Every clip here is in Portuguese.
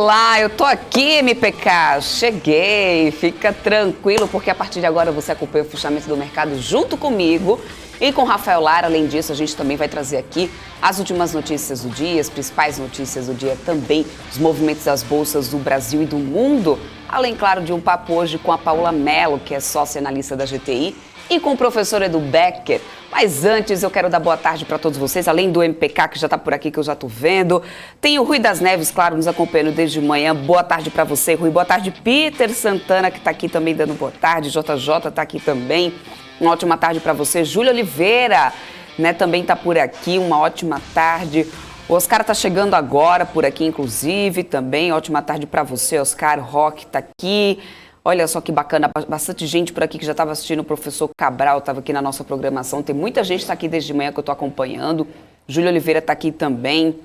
Olá, eu tô aqui, MPK, cheguei, fica tranquilo, porque a partir de agora você acompanha o fechamento do mercado junto comigo e com o Rafael Lara. Além disso, a gente também vai trazer aqui as últimas notícias do dia, as principais notícias do dia também, os movimentos das bolsas do Brasil e do mundo, além, claro, de um papo hoje com a Paula Mello, que é sócia analista da GTI, e com o professor Edu Becker. Mas antes eu quero dar boa tarde para todos vocês, além do MPK que já está por aqui, que eu já estou vendo. Tem o Rui das Neves, claro, nos acompanhando desde manhã. Boa tarde para você, Rui. Boa tarde, Peter Santana, que está aqui também dando boa tarde. JJ está aqui também. Uma ótima tarde para você. Júlia Oliveira, né, também está por aqui. Uma ótima tarde. O Oscar está chegando agora por aqui, inclusive, também. Ótima tarde para você, Oscar. Roque está aqui. Olha só que bacana, bastante gente por aqui que já estava assistindo. O professor Cabral estava aqui na nossa programação. Tem muita gente que está aqui desde manhã que eu estou acompanhando. Júlia Oliveira está aqui também.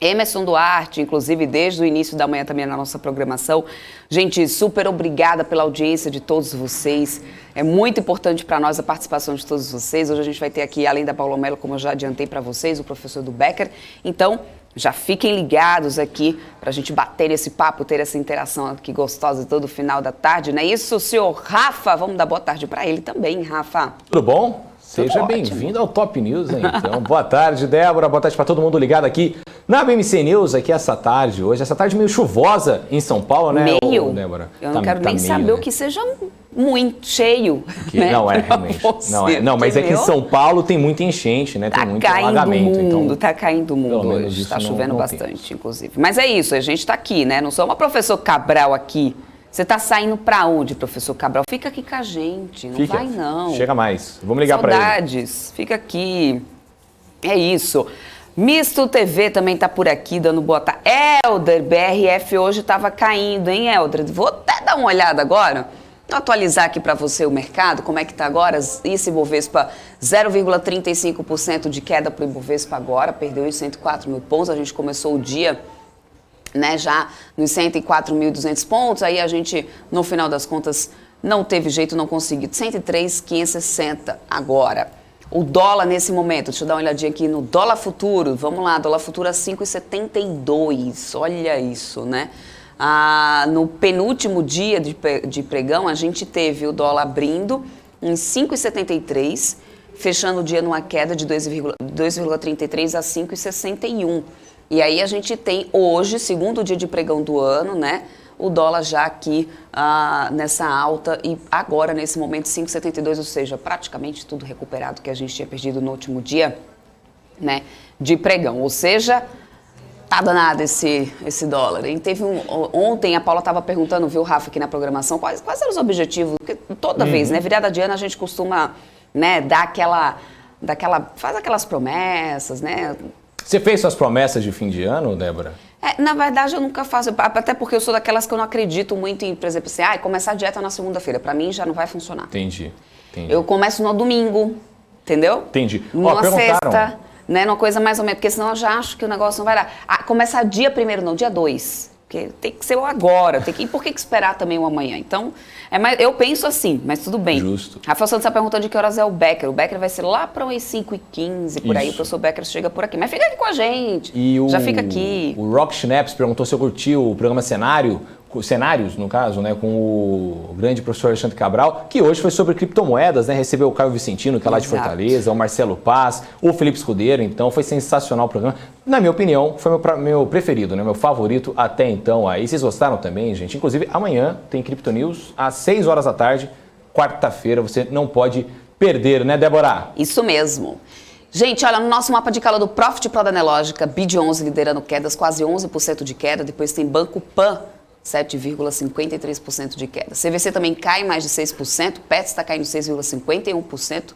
Emerson Duarte, inclusive, desde o início da manhã também na nossa programação. Gente, super obrigada pela audiência de todos vocês. É muito importante para nós a participação de todos vocês. Hoje a gente vai ter aqui, além da Paula Mello, como eu já adiantei para vocês, o professor Edu Becker. Então, já fiquem ligados aqui para a gente bater esse papo, ter essa interação aqui gostosa todo final da tarde, não é isso, senhor Rafa? Vamos dar boa tarde para ele também, Rafa. Tudo bom? Seja bem-vindo ao Top News, hein? Então, boa tarde, Débora, boa tarde para todo mundo ligado aqui na BMC News, aqui essa tarde hoje. Essa tarde meio chuvosa em São Paulo, né, Débora? Eu não quero nem saber o que seja muito cheio. Né? Não é, realmente. Não, mas é que em São Paulo tem muita enchente, né? Tem muito alagamento. Tá caindo o mundo hoje. Tá chovendo bastante, inclusive. Mas é isso, a gente tá aqui, né? Não sou uma professor Cabral aqui. Você tá saindo pra onde, professor Cabral? Fica aqui com a gente, não vai não. Chega mais, vamos ligar pra ele. Saudades, fica aqui. É isso. Misto TV também tá por aqui, dando boa tarde. Helder, BRF hoje tava caindo, hein, Helder? Vou até dar uma olhada agora. Vou atualizar aqui para você o mercado, como é que está agora. Esse Ibovespa, 0,35% de queda para o Ibovespa agora, perdeu os 104 mil pontos. A gente começou o dia, né, já nos 104.200 pontos. Aí a gente, no final das contas, não teve jeito, não conseguiu. 103.560 agora. O dólar nesse momento, deixa eu dar uma olhadinha aqui no dólar futuro. Vamos lá, dólar futuro a 5,72. Olha isso, né? No penúltimo dia de pregão, a gente teve o dólar abrindo em 5,73, fechando o dia numa queda de 2,33 a 5,61. E aí a gente tem hoje, segundo dia de pregão do ano, né? O dólar já aqui nessa alta e agora, nesse momento, 5,72, ou seja, praticamente tudo recuperado que a gente tinha perdido no último dia, né, de pregão. Ou seja, tá danado esse dólar. E teve ontem a Paula estava perguntando, viu, Rafa, aqui na programação, quais eram os objetivos? Porque toda vez, né, virada de ano a gente costuma, né, faz aquelas promessas, né? Você fez suas promessas de fim de ano, Débora? Na verdade, eu nunca faço, até porque eu sou daquelas que eu não acredito muito em, por exemplo, assim, começar a dieta na segunda-feira. Pra mim já não vai funcionar. Entendi. Eu começo no domingo, entendeu? Entendi. Numa sexta, né, numa coisa mais ou menos, porque senão eu já acho que o negócio não vai dar. Começar dia 1º, não, dia 2. Porque tem que ser o agora, e por que esperar também o amanhã? Então, eu penso assim, mas tudo bem. Justo. Rafael Santos está perguntando de que horas é o Becker. O Becker vai ser lá para umas 5h15, por aí. O professor Becker chega por aqui. Mas fica aqui com a gente, já fica aqui. O Rock Schnaps perguntou se eu curtiu o programa Cenários, no caso, né, com o grande professor Alexandre Cabral, que hoje foi sobre criptomoedas, né, recebeu o Caio Vicentino, que é lá de Fortaleza, o Marcelo Paz, o Felipe Escudeiro, então foi sensacional o programa. Na minha opinião, foi meu preferido, né, meu favorito até então. Aí vocês gostaram também, gente? Inclusive, amanhã tem Crypto News, às 6 horas da tarde, quarta-feira, você não pode perder, né, Débora? Isso mesmo. Gente, olha, no nosso mapa de calor do Profit Pro da Nelogica, BID11 liderando quedas, quase 11% de queda, depois tem Banco Pan, 7,53% de queda. CVC também cai mais de 6%, Pets está caindo 6,51%,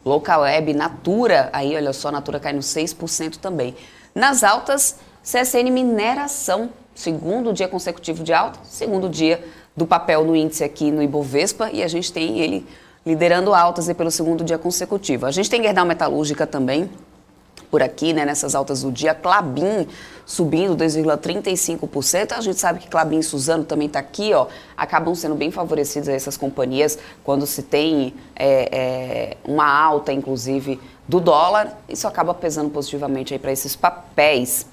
Local Web, Natura, aí olha só, Natura cai no 6% também. Nas altas, CSN Mineração, segundo dia consecutivo de alta, segundo dia do papel no índice aqui no Ibovespa, e a gente tem ele liderando altas aí pelo segundo dia consecutivo. A gente tem Gerdau Metalúrgica também, por aqui, né, nessas altas do dia. Klabin subindo 2,35%. A gente sabe que Klabin e Suzano também está aqui, ó, acabam sendo bem favorecidas essas companhias quando se tem uma alta, inclusive, do dólar. Isso acaba pesando positivamente aí para esses papéis.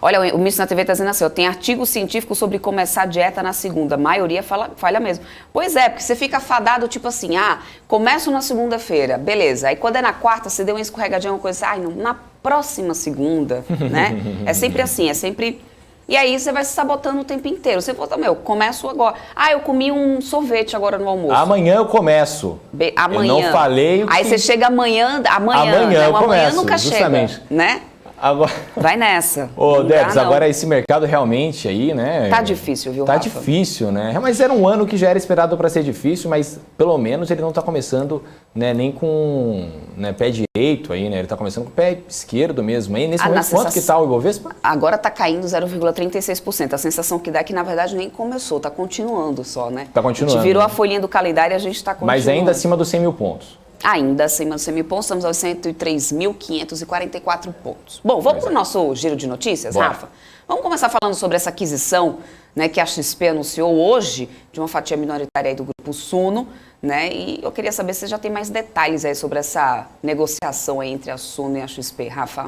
Olha, o Miss na TV está dizendo assim, ó, tem artigo científico sobre começar a dieta na segunda. A maioria falha mesmo. Pois é, porque você fica fadado, tipo assim, começo na segunda-feira, beleza. Aí quando é na quarta, você deu uma escorregadinha, uma coisa assim, na próxima segunda, né? É sempre assim, é sempre... E aí você vai se sabotando o tempo inteiro. Você fala, começo agora. Eu comi um sorvete agora no almoço. Amanhã eu começo. Amanhã. Eu não falei o que... Aí você chega amanhã né? Eu começo, amanhã nunca justamente. chega, né? Agora... Vai nessa. Ô, Debs, agora esse mercado realmente aí, né? Tá difícil, viu, Tá Rafa? difícil, né? Mas era um ano que já era esperado para ser difícil, mas pelo menos ele não tá começando, né, nem com pé direito aí, né? Ele tá começando com o pé esquerdo mesmo. Aí, nesse momento, quanto que tá o Ibovespa? Agora tá caindo 0,36%. A sensação que dá é que, na verdade, nem começou, tá continuando só, né? Tá continuando. A gente virou a folhinha do calendário e a gente tá continuando. Mas ainda acima dos 100 mil pontos. Ainda acima dos 100 mil pontos, estamos aos 103.544 pontos. Bom, vamos para o nosso giro de notícias, Bora. Rafa? Vamos começar falando sobre essa aquisição, né, que a XP anunciou hoje, de uma fatia minoritária aí do Grupo Suno, né? E eu queria saber se você já tem mais detalhes aí sobre essa negociação aí entre a Suno e a XP, Rafa.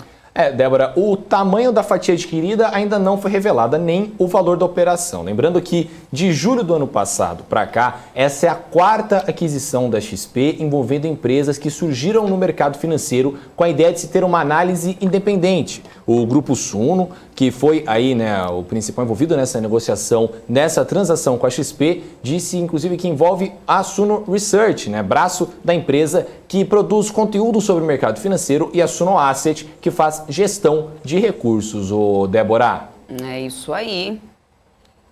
Débora, o tamanho da fatia adquirida ainda não foi revelada, nem o valor da operação. Lembrando que de julho do ano passado para cá, essa é a quarta aquisição da XP envolvendo empresas que surgiram no mercado financeiro com a ideia de se ter uma análise independente. O Grupo Suno, que foi aí, né, o principal envolvido nessa negociação, nessa transação com a XP, disse inclusive que envolve a Suno Research, né, braço da empresa que produz conteúdo sobre o mercado financeiro, e a Suno Asset, que faz gestão de recursos. Débora. É isso aí.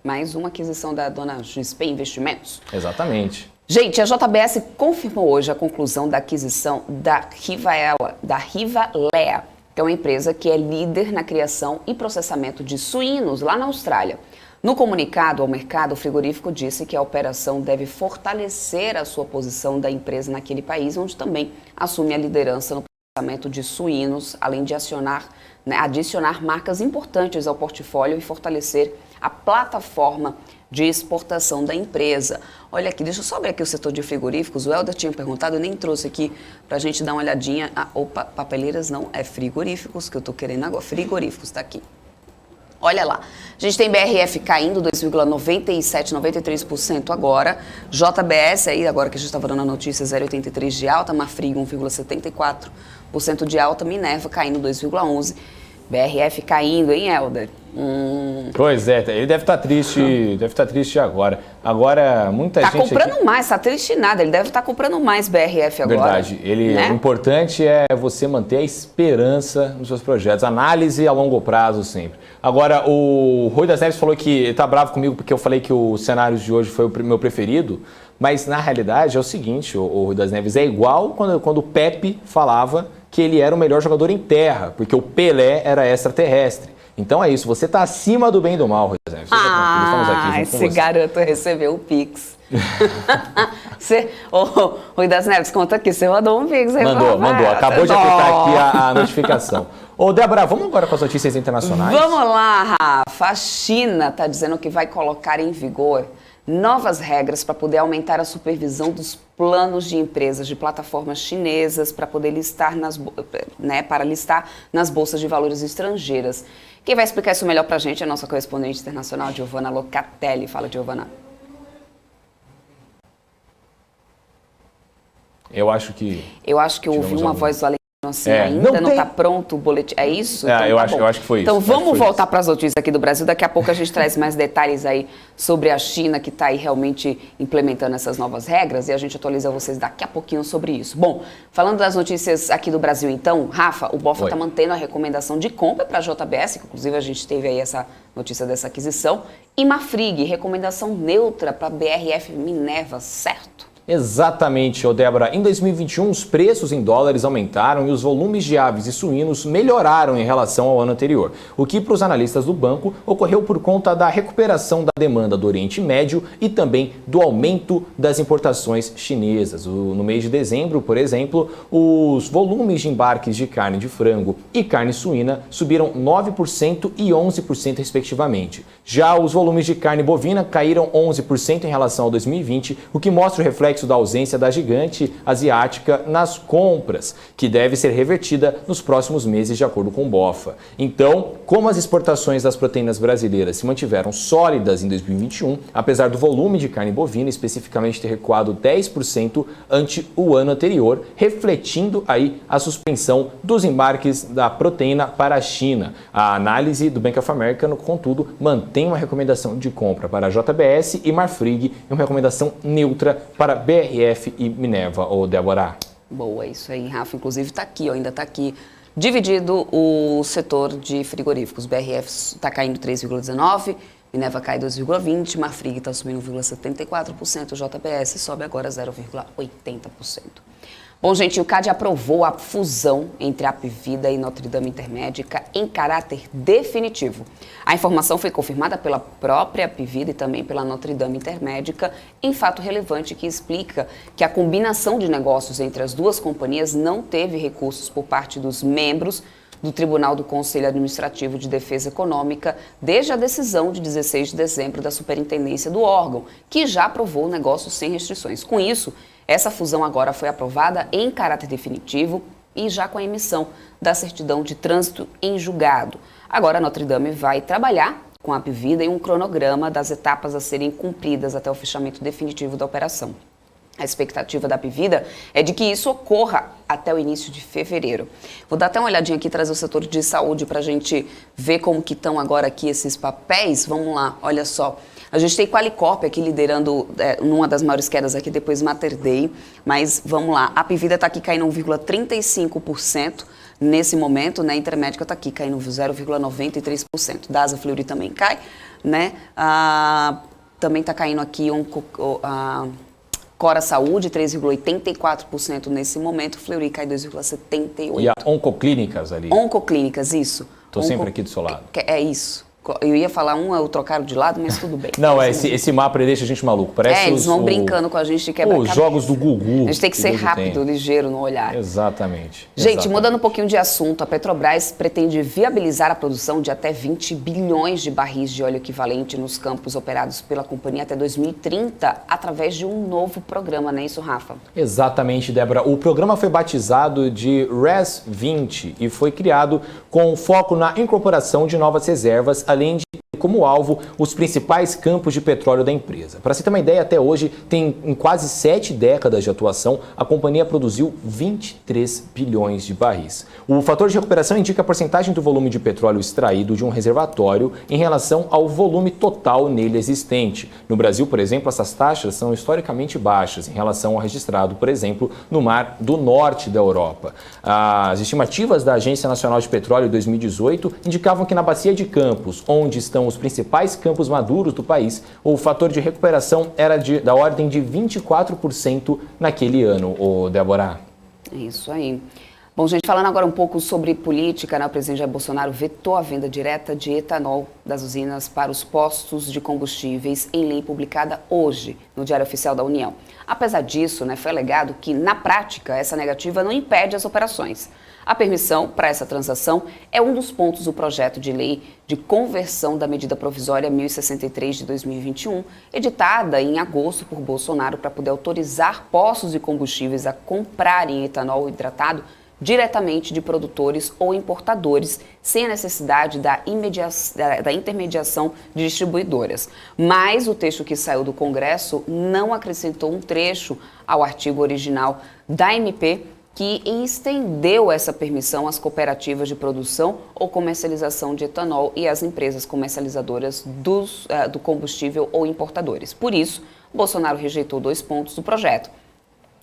Mais uma aquisição da dona XP Investimentos. Exatamente. Gente, a JBS confirmou hoje a conclusão da aquisição da Rivalea, que é uma empresa que é líder na criação e processamento de suínos lá na Austrália. No comunicado ao mercado, o frigorífico disse que a operação deve fortalecer a sua posição da empresa naquele país, onde também assume a liderança no processamento de suínos, além de adicionar marcas importantes ao portfólio e fortalecer a plataforma de exportação da empresa. Olha aqui, deixa eu só abrir aqui o setor de frigoríficos. O Helder tinha perguntado, eu nem trouxe aqui para a gente dar uma olhadinha. Opa, papeleiras não, é frigoríficos que eu estou querendo agora. Frigoríficos, está aqui. Olha lá, a gente tem BRF caindo 2,97%, 93% agora. JBS aí, agora que a gente estava dando a notícia, 0,83% de alta. Mafrig 1,74% de alta. Minerva caindo 2,11%. BRF caindo, hein, Helder? Pois é, ele deve estar triste agora. Agora, muita gente... Tá comprando mais, tá triste nada, ele deve estar comprando mais BRF agora. Verdade, né? O importante é você manter a esperança nos seus projetos, análise a longo prazo sempre. Agora, o Rui das Neves falou que ele tá bravo comigo porque eu falei que o Cenários de hoje foi o meu preferido, mas na realidade é o seguinte, o Rui das Neves, é igual quando o Pepe falava que ele era o melhor jogador em terra, porque o Pelé era extraterrestre. Então é isso, você está acima do bem e do mal, Rui das Neves. Estamos aqui junto esse com você. garoto recebeu o Pix. Rui das Neves, conta aqui, você mandou um Pix. Mandou. Acabou de apertar aqui a notificação. Débora, vamos agora com as notícias internacionais? Vamos lá, Rafa. A China está dizendo que vai colocar em vigor novas regras para poder aumentar a supervisão dos planos de empresas de plataformas chinesas para poder listar listar nas bolsas de valores estrangeiras. Quem vai explicar isso melhor para a gente é a nossa correspondente internacional, Giovanna Locatelli. Fala, Giovanna. Eu acho que eu ouvi uma voz do além. Assim, ainda não está pronto o boletim. É isso? Então, eu acho que foi isso. Então vamos voltar para as notícias aqui do Brasil. Daqui a pouco a gente traz mais detalhes aí sobre a China, que está aí realmente implementando essas novas regras, e a gente atualiza vocês daqui a pouquinho sobre isso. Bom, falando das notícias aqui do Brasil, então, Rafa, o BOFA está mantendo a recomendação de compra para a JBS, que inclusive a gente teve aí essa notícia dessa aquisição, e Mafrig, recomendação neutra para BRF Minerva, certo? Exatamente, Débora. Em 2021, os preços em dólares aumentaram e os volumes de aves e suínos melhoraram em relação ao ano anterior, o que para os analistas do banco ocorreu por conta da recuperação da demanda do Oriente Médio e também do aumento das importações chinesas. No mês de dezembro, por exemplo, os volumes de embarques de carne de frango e carne suína subiram 9% e 11% respectivamente. Já os volumes de carne bovina caíram 11% em relação ao 2020, o que mostra o reflexo reflexo da ausência da gigante asiática nas compras, que deve ser revertida nos próximos meses, de acordo com o BOFA. Então, como as exportações das proteínas brasileiras se mantiveram sólidas em 2021, apesar do volume de carne bovina especificamente ter recuado 10% ante o ano anterior, refletindo aí a suspensão dos embarques da proteína para a China. A análise do Bank of America, contudo, mantém uma recomendação de compra para a JBS e Marfrig e uma recomendação neutra para BRF e Minerva, ou Débora. Boa, isso aí, Rafa. Inclusive está aqui, ainda está aqui dividido o setor de frigoríficos. BRF está caindo 3,19%, Minerva cai 2,20%, Marfrig está subindo 1,74%, o JBS sobe agora 0,80%. Bom, gente, o CAD aprovou a fusão entre a Apvida e Notre Dame Intermédica em caráter definitivo. A informação foi confirmada pela própria Apvida e também pela Notre Dame Intermédica em fato relevante que explica que a combinação de negócios entre as duas companhias não teve recursos por parte dos membros do Tribunal do Conselho Administrativo de Defesa Econômica desde a decisão de 16 de dezembro da superintendência do órgão, que já aprovou o negócio sem restrições. Com isso, essa fusão agora foi aprovada em caráter definitivo e já com a emissão da certidão de trânsito em julgado. Agora a Notre Dame vai trabalhar com a Apvida em um cronograma das etapas a serem cumpridas até o fechamento definitivo da operação. A expectativa da Apvida é de que isso ocorra até o início de fevereiro. Vou dar até uma olhadinha aqui, trazer o setor de saúde para a gente ver como que estão agora aqui esses papéis. Vamos lá, olha só. A gente tem Qualicorp aqui liderando numa das maiores quedas aqui, depois Mater Dei. Mas vamos lá, a Apvida está aqui caindo 1,35% nesse momento, né? A Intermédica está aqui caindo 0,93%. DASA Fleury também cai, né? Também está caindo aqui Cora Saúde, 3,84% nesse momento, Fleury cai 2,78%. E a Oncoclínicas ali? Oncoclínicas, isso. Estou sempre aqui do seu lado. É isso. Eu ia falar eu trocaram de lado, mas tudo bem. Não, esse mapa deixa a gente maluco. Parece eles vão brincando com a gente de quebra-cabeça. Os jogos do Gugu. A gente tem que ser rápido, ligeiro no olhar. Exatamente. Gente, mudando um pouquinho de assunto, a Petrobras pretende viabilizar a produção de até 20 bilhões de barris de óleo equivalente nos campos operados pela companhia até 2030, através de um novo programa, não é isso, Rafa? Exatamente, Débora. O programa foi batizado de RES 20 e foi criado com foco na incorporação de novas reservas, além de como alvo os principais campos de petróleo da empresa. Para você ter uma ideia, até hoje, em quase 7 décadas de atuação, a companhia produziu 23 bilhões de barris. O fator de recuperação indica a porcentagem do volume de petróleo extraído de um reservatório em relação ao volume total nele existente. No Brasil, por exemplo, essas taxas são historicamente baixas em relação ao registrado, por exemplo, no Mar do Norte da Europa. As estimativas da Agência Nacional de Petróleo de 2018 indicavam que na Bacia de Campos, onde estão os principais campos maduros do país, o fator de recuperação era da ordem de 24% naquele ano, Débora. É isso aí. Bom, gente, falando agora um pouco sobre política, né? O presidente Jair Bolsonaro vetou a venda direta de etanol das usinas para os postos de combustíveis em lei publicada hoje no Diário Oficial da União. Apesar disso, né, foi alegado que, na prática, essa negativa não impede as operações. A permissão para essa transação é um dos pontos do projeto de lei de conversão da medida provisória 1063 de 2021, editada em agosto por Bolsonaro para poder autorizar postos de combustíveis a comprarem etanol hidratado diretamente de produtores ou importadores, sem a necessidade da intermediação de distribuidoras. Mas o texto que saiu do Congresso não acrescentou um trecho ao artigo original da MP que estendeu essa permissão às cooperativas de produção ou comercialização de etanol e às empresas comercializadoras do combustível ou importadores. Por isso, Bolsonaro rejeitou 2 pontos do projeto: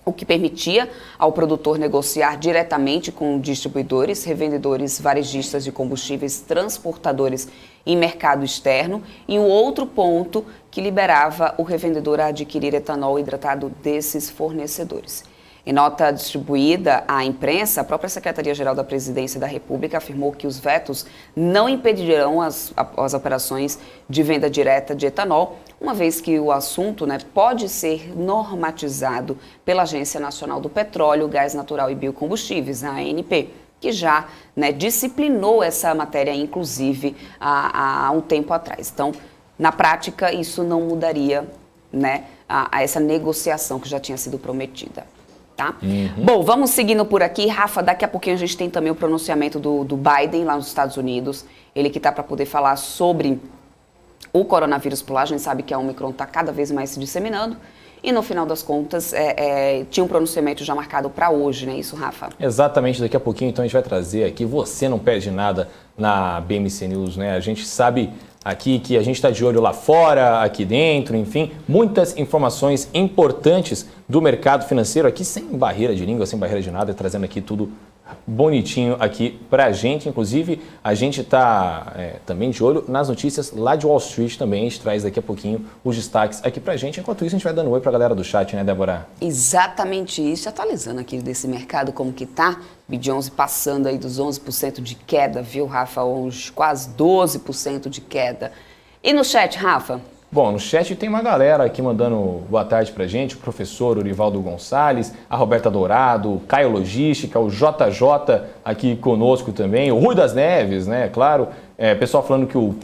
o que permitia ao produtor negociar diretamente com distribuidores, revendedores, varejistas de combustíveis, transportadores em mercado externo, e o outro ponto que liberava o revendedor a adquirir etanol hidratado desses fornecedores. Em nota distribuída à imprensa, a própria Secretaria-Geral da Presidência da República afirmou que os vetos não impedirão as operações de venda direta de etanol, uma vez que o assunto, né, pode ser normatizado pela Agência Nacional do Petróleo, Gás Natural e Biocombustíveis, a ANP, que já, né, disciplinou essa matéria, inclusive, há um tempo atrás. Então, na prática, isso não mudaria né, a essa negociação que já tinha sido prometida. Tá? Bom, vamos seguindo por aqui. Rafa, daqui a pouquinho a gente tem também o pronunciamento do Biden lá nos Estados Unidos. Ele que está para poder falar sobre o coronavírus por lá. A gente sabe que a Omicron está cada vez mais se disseminando. E no final das contas, tinha um pronunciamento já marcado para hoje, não é isso, Rafa? Exatamente, daqui a pouquinho então a gente vai trazer aqui. Você não perde nada na BMC News, né? A gente sabe aqui que a gente está de olho lá fora, aqui dentro, enfim, muitas informações importantes do mercado financeiro aqui sem barreira de língua, sem barreira de nada, trazendo aqui tudo bonitinho aqui pra gente. Inclusive, a gente tá também de olho nas notícias lá de Wall Street também. A gente traz daqui a pouquinho os destaques aqui pra gente. Enquanto isso, a gente vai dando oi pra galera do chat, né, Débora? Exatamente isso. Atualizando aqui desse mercado como que tá. BID11 passando aí dos 11% de queda, viu, Rafa? Hoje quase 12% de queda. E no chat, Rafa? Bom, no chat tem uma galera aqui mandando boa tarde pra gente, o professor Urivaldo Gonçalves, a Roberta Dourado, Caio Logística, o JJ aqui conosco também, o Rui das Neves, né, claro, pessoal falando que o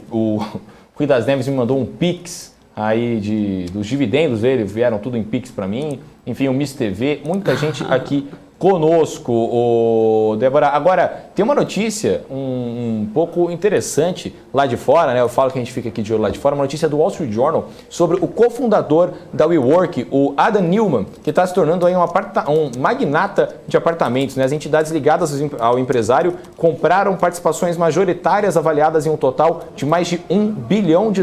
Rui das Neves me mandou um Pix aí dos dividendos dele, vieram tudo em Pix pra mim, enfim, o Miss TV, muita gente aqui conosco, Débora. Agora, tem uma notícia um pouco interessante lá de fora, né? Eu falo que a gente fica aqui de olho lá de fora, uma notícia do Wall Street Journal sobre o cofundador da WeWork, o Adam Neumann, que está se tornando aí um magnata de apartamentos, né? As entidades ligadas ao empresário compraram participações majoritárias avaliadas em um total de mais de $1 bilhão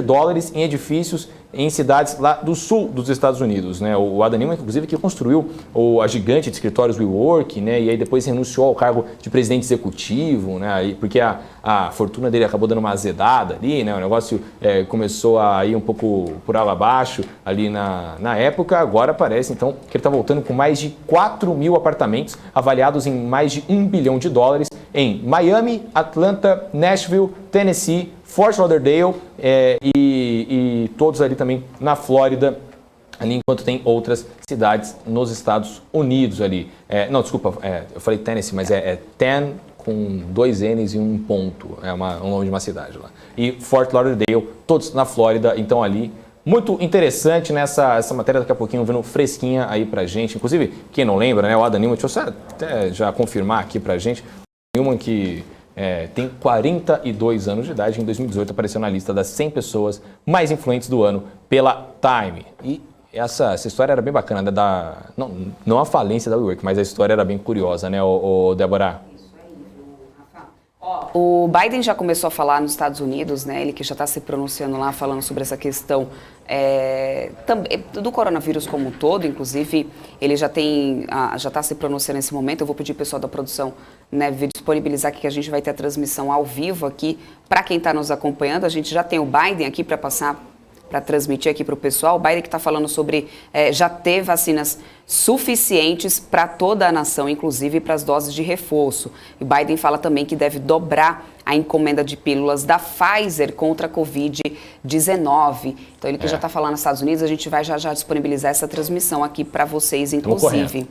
em edifícios em cidades lá do sul dos Estados Unidos, né? O Adam Neumann, inclusive, que construiu a gigante de escritórios WeWork, né? E aí depois renunciou ao cargo de presidente executivo, né? Porque a fortuna dele acabou dando uma azedada ali, né? O negócio começou a ir um pouco por água abaixo ali na época. Agora parece, então, que ele está voltando com mais de 4 mil apartamentos avaliados em mais de $1 bilhão em Miami, Atlanta, Nashville, Tennessee, Fort Lauderdale e todos ali também na Flórida, ali enquanto tem outras cidades nos Estados Unidos ali. Não, desculpa, eu falei Tennessee, mas é Ten com 2 N's e um ponto, um nome de uma cidade lá. E Fort Lauderdale, todos na Flórida, então ali. Muito interessante nessa matéria, daqui a pouquinho vindo fresquinha aí pra gente. Inclusive, quem não lembra, né, o Adam Neumann, deixa eu até já confirmar aqui pra gente, o Neumann que tem 42 anos de idade, em 2018 apareceu na lista das 100 pessoas mais influentes do ano pela Time. E essa história era bem bacana, né, não a falência da WeWork, mas a história era bem curiosa, né, Débora? O Biden já começou a falar nos Estados Unidos, né? Ele que já está se pronunciando lá, falando sobre essa questão do coronavírus como um todo. Inclusive, ele já está se pronunciando nesse momento. Eu vou pedir ao pessoal da produção, né, disponibilizar aqui que a gente vai ter a transmissão ao vivo aqui. Para quem está nos acompanhando, a gente já tem o Biden aqui para transmitir aqui para o pessoal. O Biden que está falando sobre já ter vacinas suficientes para toda a nação, inclusive para as doses de reforço. E Biden fala também que deve dobrar a encomenda de pílulas da Pfizer contra a Covid-19. Então, ele que já está falando nos Estados Unidos, a gente vai já disponibilizar essa transmissão aqui para vocês, inclusive.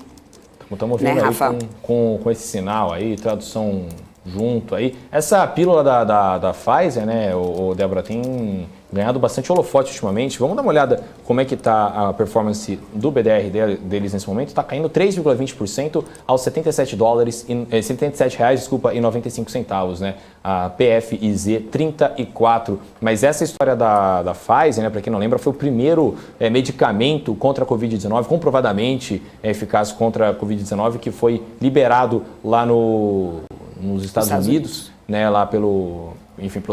Estamos vendo, né, aí Rafa? Com esse sinal aí, tradução junto aí. Essa pílula da Pfizer, né, Débora, tem ganhado bastante holofote ultimamente. Vamos dar uma olhada como é que está a performance do BDR deles nesse momento. Está caindo 3,20% aos R$77,95, né? A PFIZ 34. Mas essa história da Pfizer, né, para quem não lembra, foi o primeiro medicamento contra a Covid-19, comprovadamente eficaz contra a Covid-19, que foi liberado lá nos Estados Unidos, né, lá pelo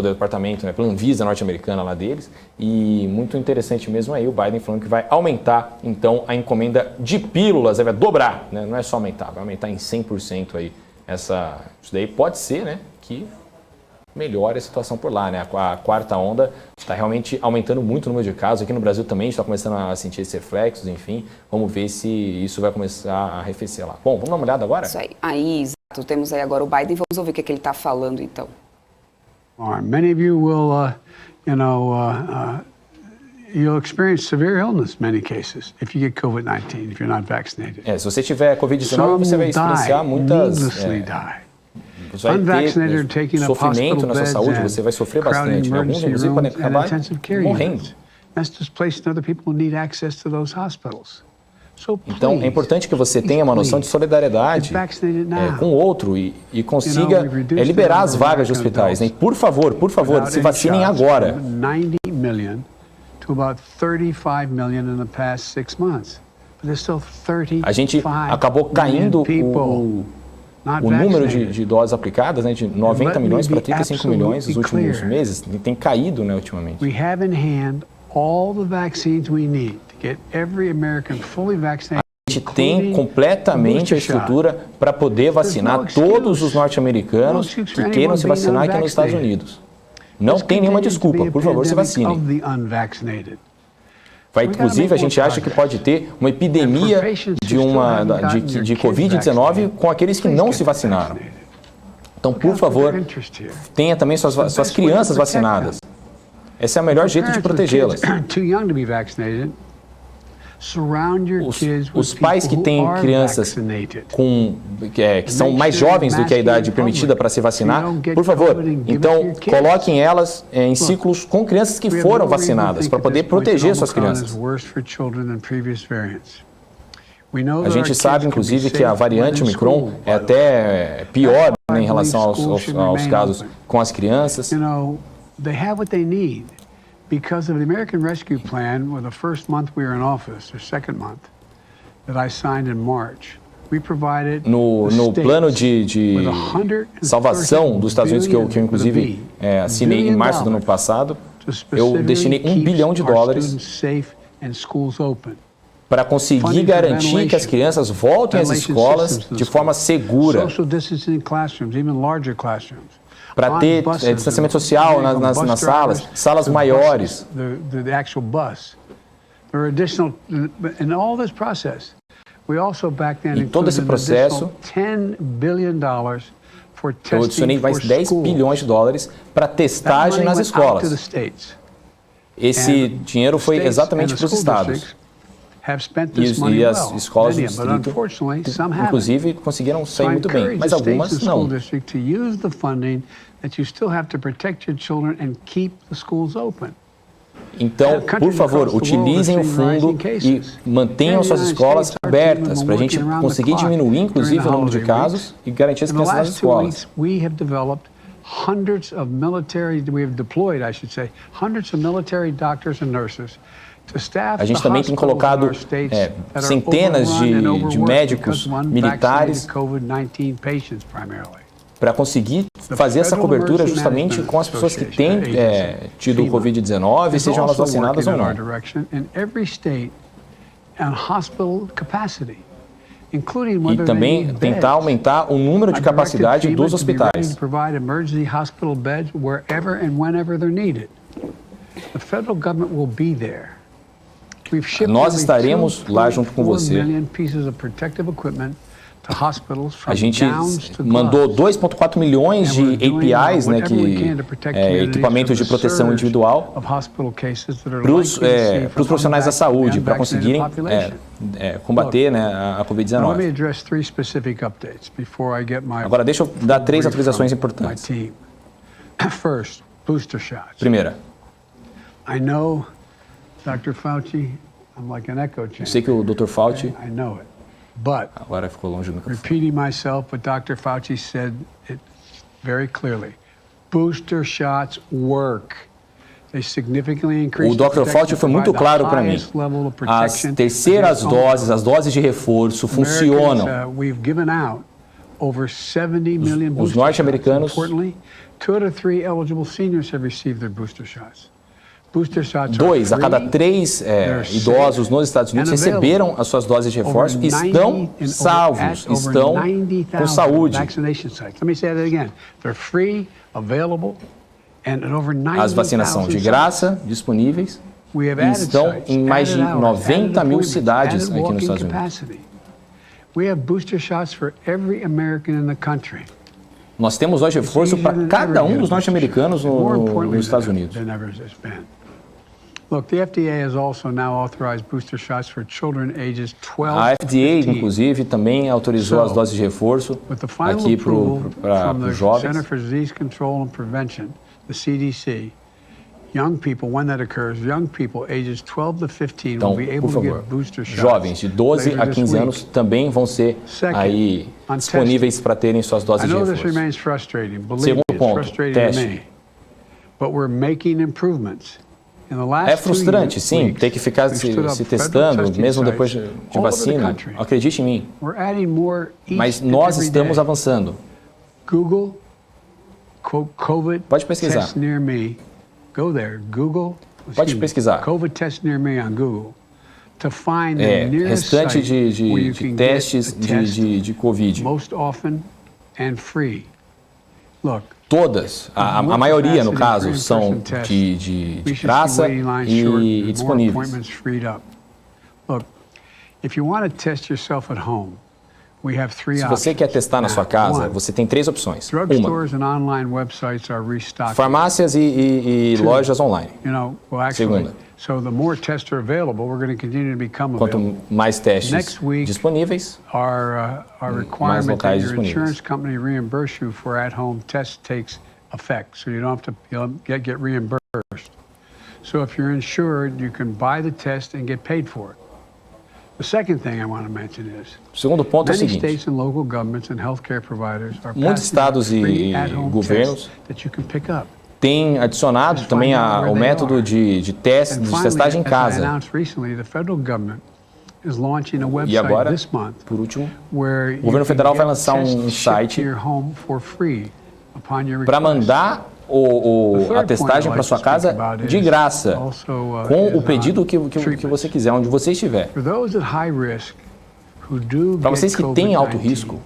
departamento, né, pela Anvisa norte-americana lá deles. E muito interessante mesmo aí o Biden falando que vai aumentar então a encomenda de pílulas, vai dobrar, né, não é só aumentar, vai aumentar em 100% aí isso daí pode ser, né, que melhore a situação por lá, né? A quarta onda está realmente aumentando muito o número de casos. Aqui no Brasil também está começando a sentir esses reflexos, enfim. Vamos ver se isso vai começar a arrefecer lá. Bom, vamos dar uma olhada agora? Isso aí, exato. Temos aí agora o Biden. Vamos ouvir o que ele está falando, então. Many of you will, you'll experience severe illness in many cases if you get COVID-19, if you're not vaccinated. Se você tiver Covid-19, você vai experienciar muitas... Você vai ter sofrimento na sua saúde, você vai sofrer bastante, né? Alguns, inclusive, podem acabar morrendo. That's displacing other people who need access to those hospitals. So Então, é importante que você tenha uma noção de solidariedade com o outro e consiga liberar as vagas de hospitais. Né? E, por favor, se vacinem agora. 90 million to about 35 million in the past 6 months. But there's still 35 A gente acabou caindo o número de doses aplicadas, né, de 90 milhões para 35 milhões nos últimos meses. Tem caído, né, ultimamente. We have in hand all the vaccines we need to get every American fully vaccinated. A gente tem completamente a estrutura para poder vacinar todos os norte-americanos que queiram se vacinar aqui nos Estados Unidos. Não tem nenhuma desculpa, por favor, se vacinem. Inclusive, a gente acha que pode ter uma epidemia de Covid-19 com aqueles que não se vacinaram. Então, por favor, tenha também suas crianças vacinadas. Esse é o melhor jeito de protegê-las. Os pais que têm crianças que são mais jovens do que a idade permitida para se vacinar, por favor, então coloquem elas em ciclos com crianças que foram vacinadas, para poder proteger suas crianças. A gente sabe, inclusive, que a variante Omicron é até pior, né, em relação aos casos com as crianças. Because of the American Rescue Plan, well, the first month we were in office, or second month, that I signed in March, we provided no plano de salvação dos Estados Unidos, que eu inclusive assinei em março do ano passado, eu destinei $1 bilhão para conseguir garantir que as crianças voltem às escolas de forma segura, para ter distanciamento social nas salas maiores. Em todo esse processo, eu adicionei mais $10 bilhões para testagem nas escolas. Esse dinheiro foi exatamente para os estados. E as escolas do distrito, inclusive, conseguiram sair muito bem, mas algumas não. Então, por favor, utilizem o fundo e mantenham suas escolas abertas, para a gente conseguir diminuir, inclusive, o número de casos e garantir as crianças nas escolas. Hundreds of military doctors and nurses. A gente também tem colocado centenas de médicos militares para conseguir fazer essa cobertura justamente com as pessoas que têm tido Covid-19, sejam elas vacinadas ou não. E também tentar aumentar o número de capacidade dos hospitais. Nós estaremos lá junto com você. A gente mandou 2,4 milhões de APIs, né, equipamentos de proteção individual, para os profissionais da saúde, para conseguirem combater, né, a Covid-19. Agora, deixa eu dar 3 atualizações importantes. Primeira, Dr. Fauci, I'm like an echo chamber. Eu sei que o Dr. Fauci, I know it. But agora ficou longe do microfone. Repeating myself, but Dr. Fauci said it very clearly. Booster shots work. They significantly increase. O Dr. Fauci foi muito claro para mim. As terceiras doses, as doses de reforço funcionam. We've given out over 70 million boosters. Os norte-americanos, importantly, 2 out of 3 eligible seniors have received their booster shots. 2 a cada 3 idosos nos Estados Unidos receberam as suas doses de reforço e estão salvos, estão com saúde. As vacinações de graça, disponíveis, e estão em mais de 90 mil cidades aqui nos Estados Unidos. Nós temos dose de reforço para cada um dos norte-americanos nos Estados Unidos. Look, the FDA has also now authorized booster shots for children ages 12 a FDA, inclusive, também autorizou as doses de reforço aqui para os jovens. Center for Disease Control and Prevention, the CDC, Young people, when that occurs, young people ages 12 to 15 Então, will be able por to favor, get booster shots. jovens de 12 later a this 15 week. anos também vão ser aí on disponíveis para terem suas I doses de know this reforço. remains frustrating. Believe Segundo me, it's ponto, frustrating to teste. me. But we're making improvements. In the last É frustrante, 2 sim, weeks, ter que ficar we've se stood up federal testando, testing mesmo sites depois de all over the vacina. country. Acredite em mim. We're adding more each Mas and nós every estamos day. avançando. Google, COVID Pode pesquisar. test near me. Go there. Google. Pode pesquisar. COVID test near me on Google. To find the nearest Restante site where you de can testes get a test de Covid. most often and free. Look. Todas, a maioria no caso, são de praça e disponíveis. Look, if you want to test yourself at home, we have 3 Se options. você quer testar na sua casa, One, você tem 3 opções. Uma, drugstores and online websites are restocking. farmácias e lojas online. You know, well, actually, Segunda. so the more tests are available, we're going to continue to become Quanto available. mais testes Next week, disponíveis, Our mais requirement that locais your disponíveis. insurance company reimburse you for at-home tests takes effect, so you don't have to get reimbursed. So if you're insured, you can buy the test and get paid for it. The second thing I want to mention is o segundo ponto é o many seguinte. states and local governments and healthcare providers are Muitos passing out estados e free at-home governos tests that you can pick up. Tem adicionado Just também find out where o they método are. de teste, And de finally, testagem em as I casa. announced recently, the federal government is launching a E website agora, this month por último, where o governo federal vai lançar um shipped site to your home for free upon your para request. mandar a testagem para sua casa de graça, com o pedido que você quiser, onde você estiver. Para vocês que têm alto risco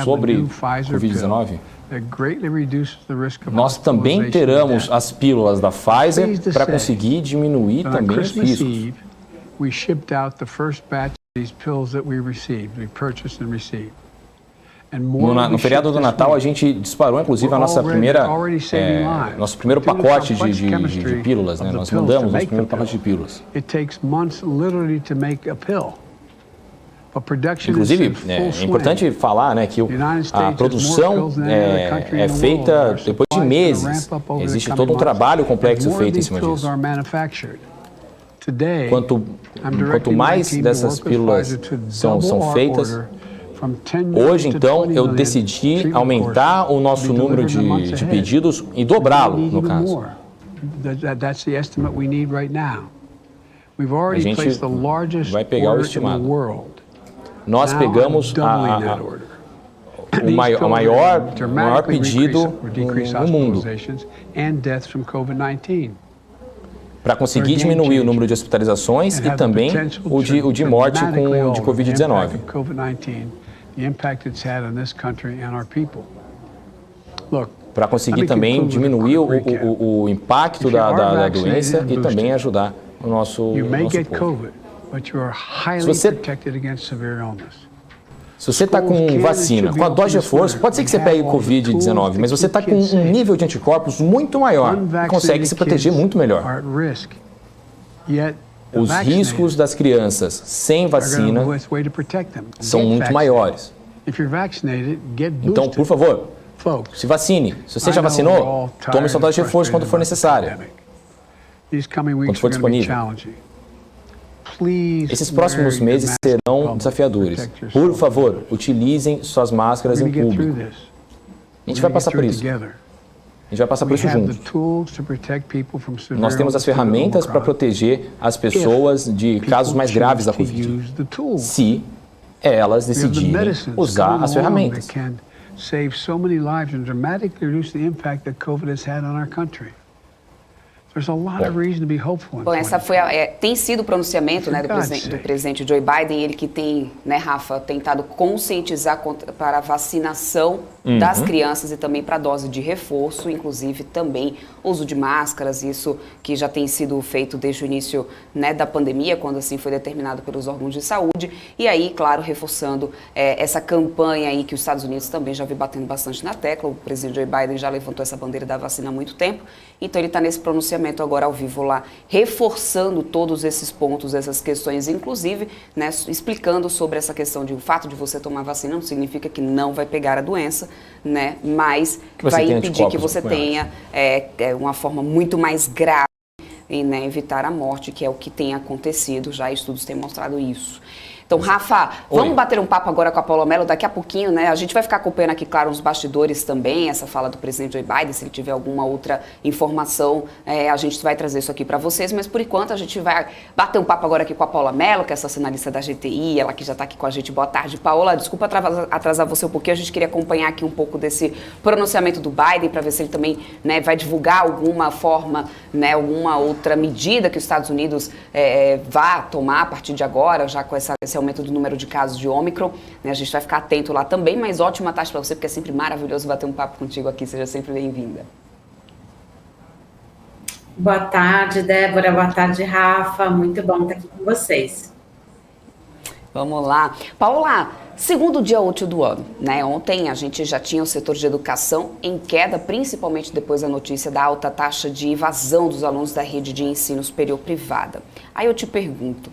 sobre Covid-19, nós também teremos as pílulas da Pfizer para conseguir diminuir também os riscos. We shipped out the first batch of these pills that we received, we purchased and received. No feriado do Natal, a gente disparou, inclusive, a nosso primeiro pacote de pílulas, né? Nós mandamos nosso primeiro pacote de pílulas. Inclusive, é importante falar, né, que a produção é feita depois de meses. Existe todo um trabalho complexo feito em cima disso. Quanto mais dessas pílulas são feitas, hoje, então, eu decidi aumentar o nosso número de pedidos e dobrá-lo, no caso. A gente vai pegar o estimado. Nós pegamos o maior pedido no mundo para conseguir diminuir o número de hospitalizações e também o de morte de Covid-19. Para conseguir também diminuir o impacto da doença e também ajudar o nosso povo. Se você está com vacina, com a dose de reforço, pode ser que você pegue Covid-19, mas você está com um nível de anticorpos muito maior e consegue se proteger muito melhor. Os riscos das crianças sem vacina são muito maiores. Então, por favor, se vacine. Se você já vacinou, tome sua dose de reforço quando for necessária, quando for disponível. Esses próximos meses serão desafiadores. Por favor, utilizem suas máscaras em público. A gente vai passar por isso. A gente vai passar por isso juntos. Nós temos as ferramentas para proteger as pessoas de casos mais graves da Covid, se elas decidirem usar as ferramentas. Bom, essa foi tem sido o pronunciamento, né, do presidente Joe Biden, ele que tem, né, Rafa, tentado conscientizar para a vacinação das crianças e também para a dose de reforço, inclusive também uso de máscaras, isso que já tem sido feito desde o início, né, da pandemia, quando assim foi determinado pelos órgãos de saúde, e aí, claro, reforçando essa campanha aí que os Estados Unidos também já vem batendo bastante na tecla. O presidente Joe Biden já levantou essa bandeira da vacina há muito tempo, então ele está nesse pronunciamento pronunciamento agora ao vivo lá, reforçando todos esses pontos, essas questões, inclusive, né, explicando sobre essa questão de o fato de você tomar vacina não significa que não vai pegar a doença, né, mas vai impedir que você tenha uma forma muito mais grave e, né, evitar a morte, que é o que tem acontecido, já estudos têm mostrado isso. Então, Rafa, vamos bater um papo agora com a Paula Mello daqui a pouquinho, né? A gente vai ficar acompanhando aqui, claro, nos bastidores também, essa fala do presidente Joe Biden, se ele tiver alguma outra informação, a gente vai trazer isso aqui para vocês, mas por enquanto a gente vai bater um papo agora aqui com a Paula Mello, que é essa sinalista da GTI, ela que já está aqui com a gente. Boa tarde, Paola. Desculpa atrasar você um pouquinho, a gente queria acompanhar aqui um pouco desse pronunciamento do Biden, para ver se ele também, né, vai divulgar alguma forma, né, alguma outra medida que os Estados Unidos vá tomar a partir de agora, já com esse aumento do número de casos de Ômicron, né? A gente vai ficar atento lá também, mas ótima tarde para você, porque é sempre maravilhoso bater um papo contigo aqui, seja sempre bem-vinda. Boa tarde, Débora, boa tarde, Rafa, muito bom estar aqui com vocês. Vamos lá. Paola, segundo dia útil do ano, né? Ontem a gente já tinha o setor de educação em queda, principalmente depois da notícia da alta taxa de evasão dos alunos da rede de ensino superior privada. Aí eu te pergunto,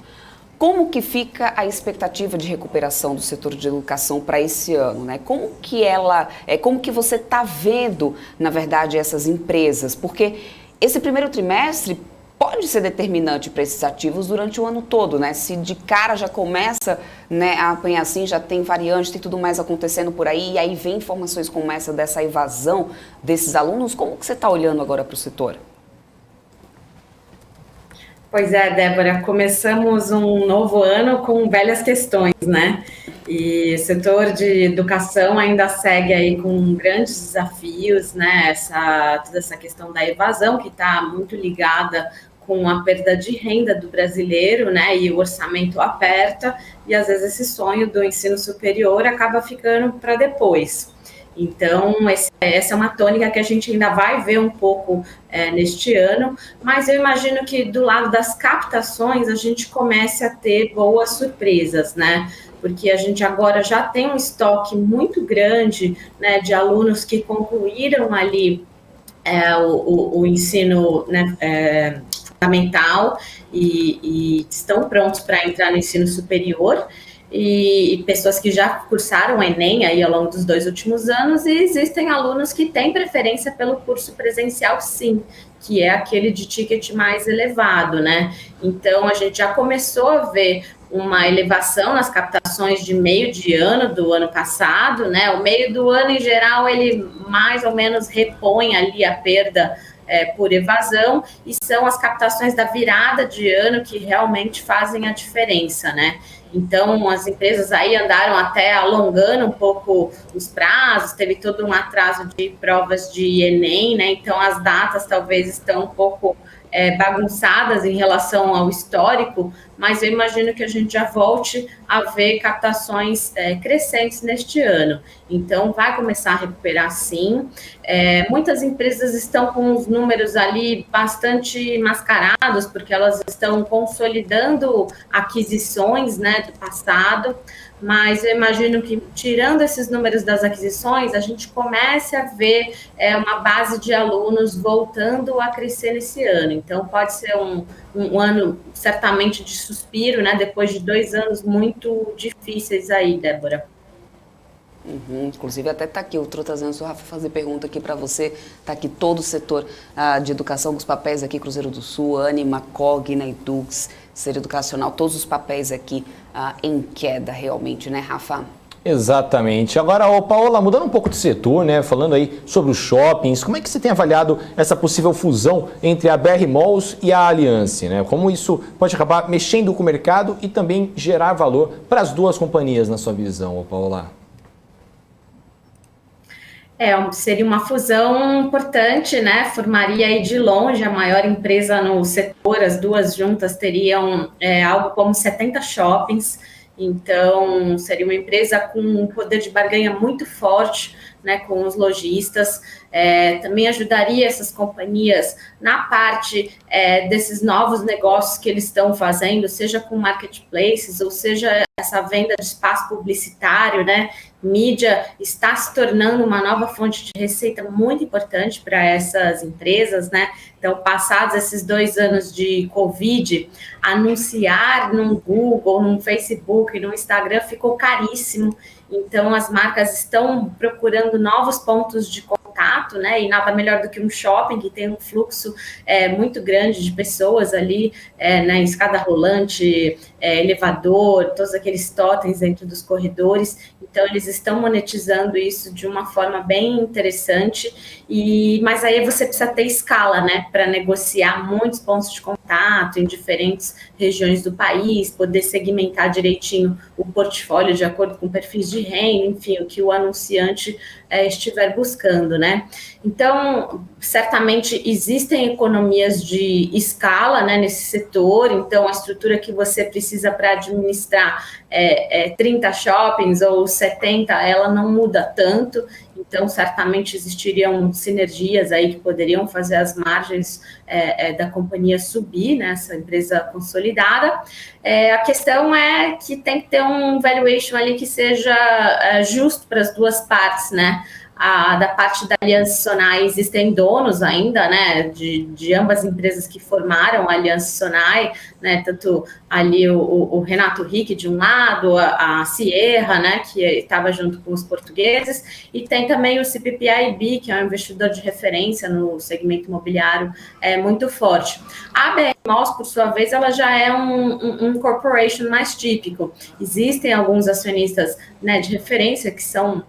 como que fica a expectativa de recuperação do setor de educação para esse ano, né? Como que você está vendo, na verdade, essas empresas? Porque esse primeiro trimestre pode ser determinante para esses ativos durante o ano todo, né? Se de cara já começa, né, a apanhar assim, já tem variante, tem tudo mais acontecendo por aí, e aí vem informações como essa dessa evasão desses alunos, como que você está olhando agora para o setor? Pois é, Débora, começamos um novo ano com velhas questões, né? E o setor de educação ainda segue aí com grandes desafios, né? Toda essa questão da evasão, que está muito ligada com a perda de renda do brasileiro, né? E o orçamento aperta, e às vezes esse sonho do ensino superior acaba ficando para depois. Então, essa é uma tônica que a gente ainda vai ver um pouco neste ano, mas eu imagino que do lado das captações a gente comece a ter boas surpresas, né? Porque a gente agora já tem um estoque muito grande, né, de alunos que concluíram ali o ensino, né, fundamental e estão prontos para entrar no ensino superior. E pessoas que já cursaram o Enem aí ao longo dos 2 últimos anos, e existem alunos que têm preferência pelo curso presencial, sim, que é aquele de ticket mais elevado, né? Então, a gente já começou a ver uma elevação nas captações de meio de ano do ano passado, né? O meio do ano, em geral, ele mais ou menos repõe ali a perda por evasão, e são as captações da virada de ano que realmente fazem a diferença, né? Então, as empresas aí andaram até alongando um pouco os prazos, teve todo um atraso de provas de Enem, né? Então, as datas talvez estão um pouco bagunçadas em relação ao histórico, mas eu imagino que a gente já volte a ver captações crescentes neste ano. Então, vai começar a recuperar, sim. Muitas empresas estão com os números ali bastante mascarados, porque elas estão consolidando aquisições, né, do passado, mas eu imagino que, tirando esses números das aquisições, a gente comece a ver uma base de alunos voltando a crescer nesse ano. Então, pode ser um ano, certamente, de suspiro, né? Depois de 2 anos muito difíceis aí, Débora. Inclusive, até está aqui, eu estou trazendo o Rafa fazer pergunta aqui para você. Está aqui todo o setor de educação, com os papéis aqui, Cruzeiro do Sul, Anima, Cogna, Edux, Ser Educacional, todos os papéis aqui em queda realmente, né, Rafa? Exatamente. Agora, Paola, mudando um pouco de setor, né, falando aí sobre os shoppings, como é que você tem avaliado essa possível fusão entre a BR Malls e a Allianz, né? Como isso pode acabar mexendo com o mercado e também gerar valor para as duas companhias, na sua visão, Paola? Seria uma fusão importante, né? Formaria aí de longe a maior empresa no setor. As duas juntas teriam algo como 70 shoppings. Então, seria uma empresa com um poder de barganha muito forte, né, com os lojistas. Também ajudaria essas companhias na parte desses novos negócios que eles estão fazendo, seja com marketplaces, ou seja, essa venda de espaço publicitário, né, mídia está se tornando uma nova fonte de receita muito importante para essas empresas, né? Então, passados esses 2 anos de Covid, anunciar no Google, no Facebook, no Instagram ficou caríssimo. Então, as marcas estão procurando novos pontos de contato, né? E nada melhor do que um shopping que tem um fluxo muito grande de pessoas ali, na escada rolante, elevador, todos aqueles totens dentro dos corredores. Então, eles estão monetizando isso de uma forma bem interessante. Mas aí você precisa ter escala, né? Para negociar muitos pontos de contato em diferentes regiões do país, poder segmentar direitinho o portfólio de acordo com perfis de renda, enfim, o que o anunciante estiver buscando, né? Então, certamente existem economias de escala, né, nesse setor. Então, a estrutura que você precisa para administrar 30 shoppings ou 70, ela não muda tanto. Então, certamente existiriam sinergias aí que poderiam fazer as margens da companhia subir, né, essa empresa consolidada. A questão é que tem que ter um valuation ali que seja justo para as duas partes, né? Da parte da Aliança Sonai existem donos ainda, né, de ambas empresas que formaram a Aliança Sonai, né, tanto ali o Renato Rick de um lado, a Sierra, né, que estava junto com os portugueses, e tem também o CPPIB, que é um investidor de referência no segmento imobiliário muito forte. A BR Malls, por sua vez, ela já é um corporation mais típico. Existem alguns acionistas, né, de referência que são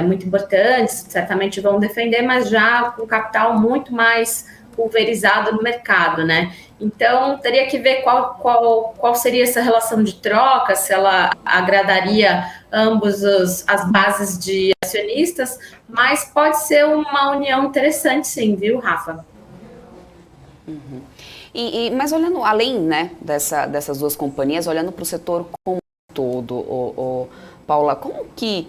muito importantes, certamente vão defender, mas já com capital muito mais pulverizado no mercado, né? Então, teria que ver qual seria essa relação de troca, se ela agradaria ambos as bases de acionistas, mas pode ser uma união interessante, sim, viu, Rafa? Uhum. Mas olhando além, né, dessas duas companhias, olhando para o setor como um todo, Paula, como que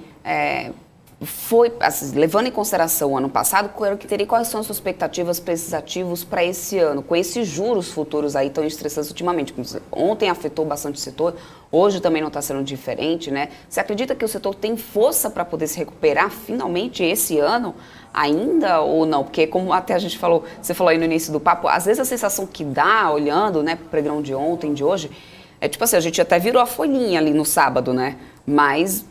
foi, assim, levando em consideração o ano passado, quais são as suas expectativas para esses ativos para esse ano, com esses juros futuros aí tão estressantes ultimamente? Ontem afetou bastante o setor, hoje também não está sendo diferente, né? Você acredita que o setor tem força para poder se recuperar finalmente esse ano ainda ou não? Porque como até a gente falou, você falou aí no início do papo, às vezes a sensação que dá, olhando, né, para o pregão de ontem, de hoje, é tipo assim, a gente até virou a folhinha ali no sábado, né? Mas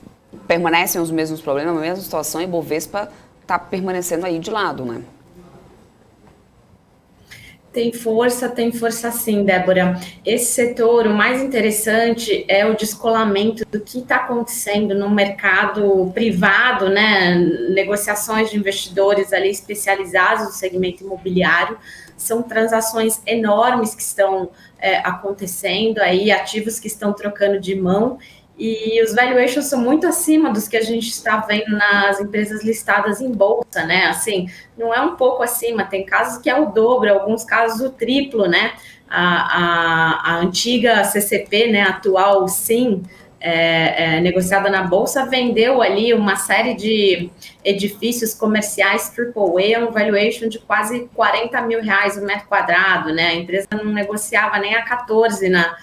permanecem os mesmos problemas, a mesma situação, e Bovespa está permanecendo aí de lado, né? Tem força sim, Débora. Esse setor, o mais interessante é o descolamento do que está acontecendo no mercado privado, né? Negociações de investidores ali especializados no segmento imobiliário. São transações enormes que estão acontecendo aí, ativos que estão trocando de mão. E os valuations são muito acima dos que a gente está vendo nas empresas listadas em bolsa, né? Assim, não é um pouco acima, tem casos que é o dobro, alguns casos o triplo, né? A antiga CCP, né, atual SIM, negociada na bolsa, vendeu ali uma série de edifícios comerciais AAA, um valuation de quase R$40 mil o metro quadrado, né? A empresa não negociava nem a 14 na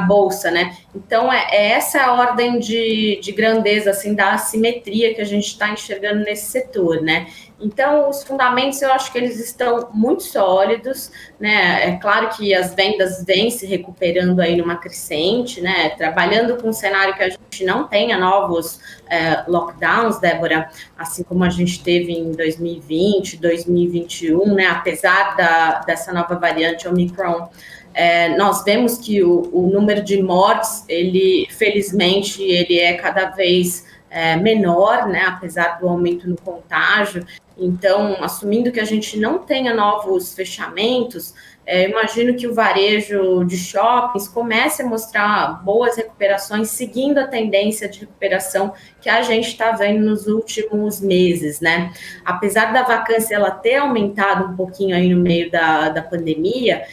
bolsa, né? Então, essa a ordem de grandeza, assim, da assimetria que a gente está enxergando nesse setor, né? Então, os fundamentos, eu acho que eles estão muito sólidos, né? É claro que as vendas vêm se recuperando aí numa crescente, né? Trabalhando com um cenário que a gente não tenha novos lockdowns, Débora, assim como a gente teve em 2020, 2021, né? Apesar dessa nova variante Omicron, nós vemos que o número de mortes, felizmente, ele é cada vez menor, né, apesar do aumento no contágio. Então, assumindo que a gente não tenha novos fechamentos, imagino que o varejo de shoppings comece a mostrar boas recuperações, seguindo a tendência de recuperação que a gente está vendo nos últimos meses, né? Apesar da vacância ela ter aumentado um pouquinho aí no meio da pandemia,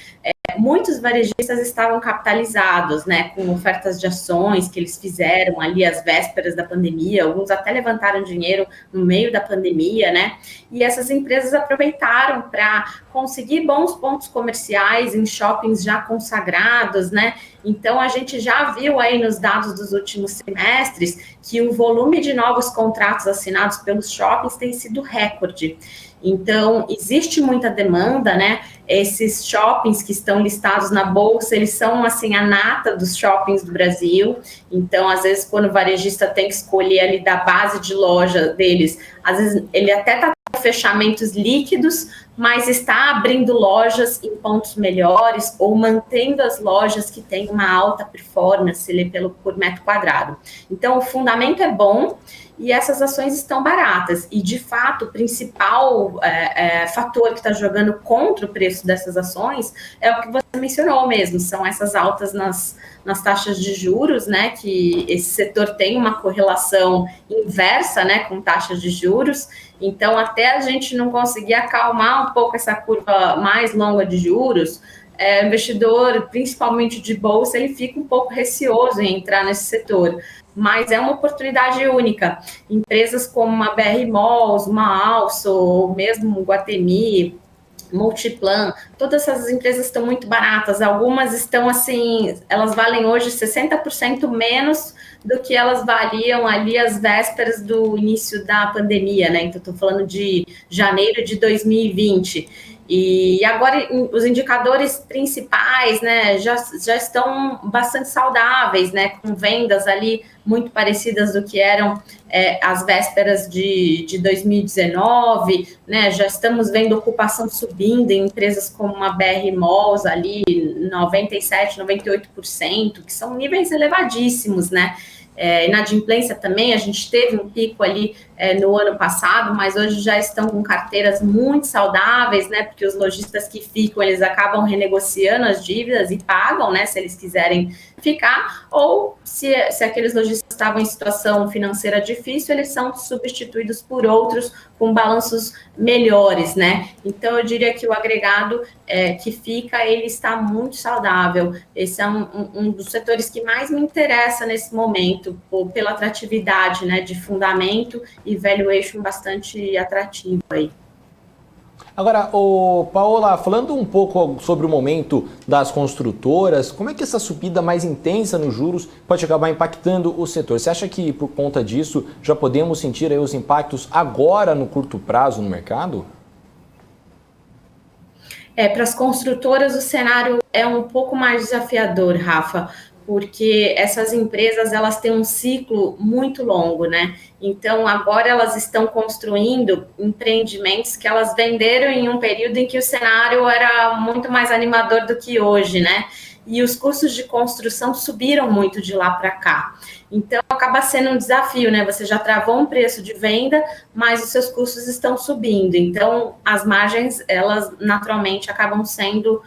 muitos varejistas estavam capitalizados, né, com ofertas de ações que eles fizeram ali às vésperas da pandemia, alguns até levantaram dinheiro no meio da pandemia, né, e essas empresas aproveitaram para conseguir bons pontos comerciais em shoppings já consagrados, né, então a gente já viu aí nos dados dos últimos semestres que o volume de novos contratos assinados pelos shoppings tem sido recorde. Então, existe muita demanda, né? Esses shoppings que estão listados na bolsa, eles são, assim, a nata dos shoppings do Brasil. Então, às vezes, quando o varejista tem que escolher ali da base de loja deles, às vezes ele até está com fechamentos líquidos, mas está abrindo lojas em pontos melhores ou mantendo as lojas que têm uma alta performance ali por metro quadrado. Então, o fundamento é bom e essas ações estão baratas. E, de fato, o principal fator que está jogando contra o preço dessas ações é o que você mencionou mesmo, são essas altas nas taxas de juros, né, que esse setor tem uma correlação inversa, né, com taxas de juros. Então, até a gente não conseguir acalmar um pouco essa curva mais longa de juros, o investidor, principalmente de bolsa, ele fica um pouco receoso em entrar nesse setor. Mas é uma oportunidade única. Empresas como a BR Malls, uma Also, ou mesmo Guatemi, Multiplan, todas essas empresas estão muito baratas. Algumas estão assim, elas valem hoje 60% menos do que elas valiam ali às vésperas do início da pandemia, né? Então, estou falando de janeiro de 2020. E agora os indicadores principais, né, já estão bastante saudáveis, né, com vendas ali muito parecidas do que eram as vésperas de 2019, né, já estamos vendo ocupação subindo em empresas como a BR Malls ali, 97%, 98%, que são níveis elevadíssimos, né. Inadimplência também, a gente teve um pico ali no ano passado, mas hoje já estão com carteiras muito saudáveis, né, porque os lojistas que ficam, eles acabam renegociando as dívidas e pagam, né, se eles quiserem ficar, ou se aqueles lojistas estavam em situação financeira difícil, eles são substituídos por outros com balanços melhores, né, então eu diria que o agregado que fica, ele está muito saudável. Esse é um dos setores que mais me interessa nesse momento, pela atratividade, né, de fundamento e valuation bastante atrativo aí. Agora, Paola, falando um pouco sobre o momento das construtoras, como é que essa subida mais intensa nos juros pode acabar impactando o setor? Você acha que por conta disso já podemos sentir aí os impactos agora no curto prazo no mercado? Para as construtoras o cenário é um pouco mais desafiador, Rafa, porque essas empresas, elas têm um ciclo muito longo, né? Então, agora elas estão construindo empreendimentos que elas venderam em um período em que o cenário era muito mais animador do que hoje, né? E os custos de construção subiram muito de lá para cá. Então, acaba sendo um desafio, né? Você já travou um preço de venda, mas os seus custos estão subindo. Então, as margens, elas naturalmente acabam sendo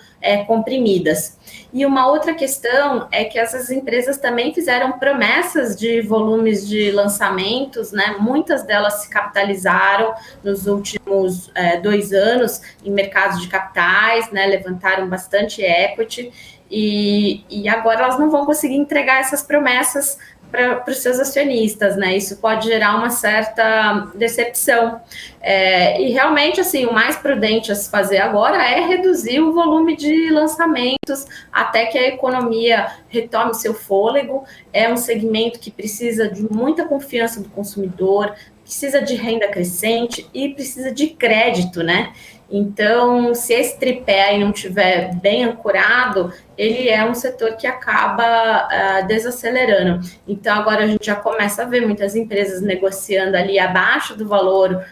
comprimidas. E uma outra questão é que essas empresas também fizeram promessas de volumes de lançamentos, né? Muitas delas se capitalizaram nos últimos 2 anos em mercados de capitais, né? Levantaram bastante equity e agora elas não vão conseguir entregar essas promessas para os seus acionistas, né? Isso pode gerar uma certa decepção. E realmente, assim, o mais prudente a se fazer agora é reduzir o volume de lançamentos até que a economia retome seu fôlego. É um segmento que precisa de muita confiança do consumidor, precisa de renda crescente e precisa de crédito, né? Então, se esse tripé aí não estiver bem ancorado, ele é um setor que acaba desacelerando. Então, agora a gente já começa a ver muitas empresas negociando ali abaixo do valor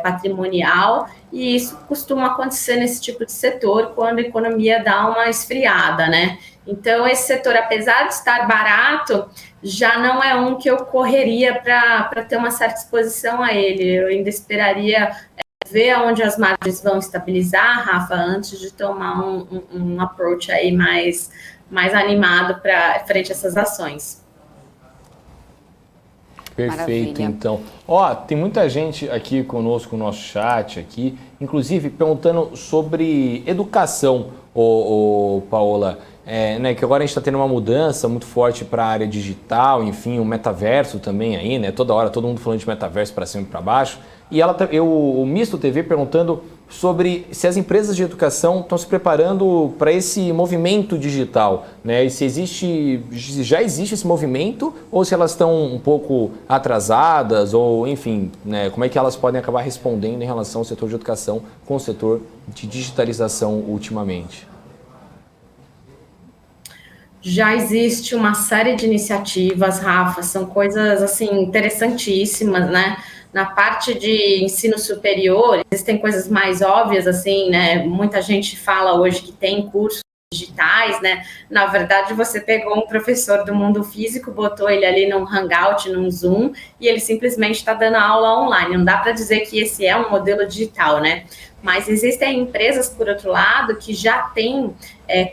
patrimonial, e isso costuma acontecer nesse tipo de setor quando a economia dá uma esfriada, né? Então, esse setor, apesar de estar barato, já não é um que eu correria para ter uma certa exposição a ele. Eu ainda esperaria ver aonde as margens vão estabilizar, Rafa, antes de tomar um approach aí mais animado frente a essas ações. Perfeito, Maravilha. então. Tem muita gente aqui conosco no nosso chat aqui, inclusive perguntando sobre educação. Paola, né, que agora a gente está tendo uma mudança muito forte para a área digital, enfim, o metaverso também aí, né? Toda hora todo mundo falando de metaverso para cima e para baixo. E o Misto TV perguntando sobre se as empresas de educação estão se preparando para esse movimento digital, né? E se já existe esse movimento ou se elas estão um pouco atrasadas ou, enfim, né, como é que elas podem acabar respondendo em relação ao setor de educação com o setor de digitalização ultimamente? Já existe uma série de iniciativas, Rafa, são coisas assim interessantíssimas, né? Na parte de ensino superior, existem coisas mais óbvias, assim, né? Muita gente fala hoje que tem cursos digitais, né? Na verdade, você pegou um professor do mundo físico, botou ele ali num Hangout, num Zoom, e ele simplesmente está dando aula online. Não dá para dizer que esse é um modelo digital, né? Mas existem empresas, por outro lado, que já têm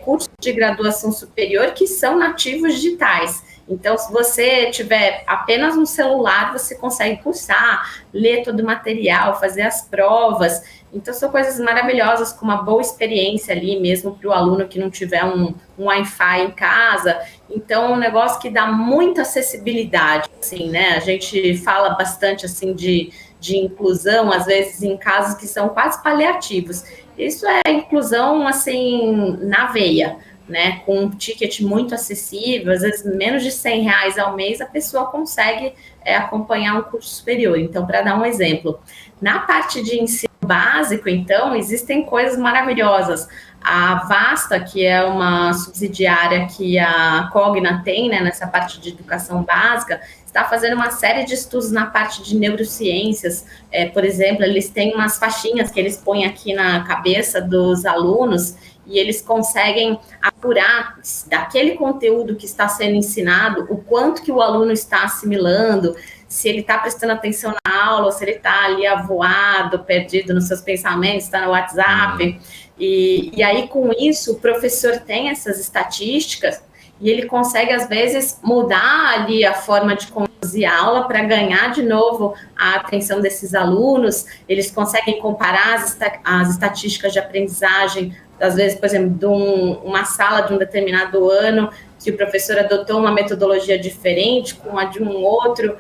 cursos de graduação superior que são nativos digitais. Então, se você tiver apenas um celular, você consegue cursar, ler todo o material, fazer as provas. Então, são coisas maravilhosas, com uma boa experiência ali, mesmo para o aluno que não tiver um Wi-Fi em casa. Então, é um negócio que dá muita acessibilidade, assim, né? A gente fala bastante, assim, de inclusão, às vezes em casos que são quase paliativos. Isso é inclusão, assim, na veia, né? Com um ticket muito acessível, às vezes menos de R$100 ao mês, a pessoa consegue acompanhar um curso superior. Então, para dar um exemplo, na parte de ensino básico, então, existem coisas maravilhosas. A Vasta, que é uma subsidiária que a Cogna tem, né, nessa parte de educação básica, está fazendo uma série de estudos na parte de neurociências. Por exemplo, eles têm umas faixinhas que eles põem aqui na cabeça dos alunos e eles conseguem apurar daquele conteúdo que está sendo ensinado, o quanto que o aluno está assimilando, se ele está prestando atenção na aula, ou se ele está ali avoado, perdido nos seus pensamentos, está no WhatsApp. E aí, com isso, o professor tem essas estatísticas e ele consegue, às vezes, mudar ali a forma de conduzir a aula para ganhar de novo a atenção desses alunos. Eles conseguem comparar as estatísticas de aprendizagem, às vezes, por exemplo, de uma sala de um determinado ano, que o professor adotou uma metodologia diferente com a de um outro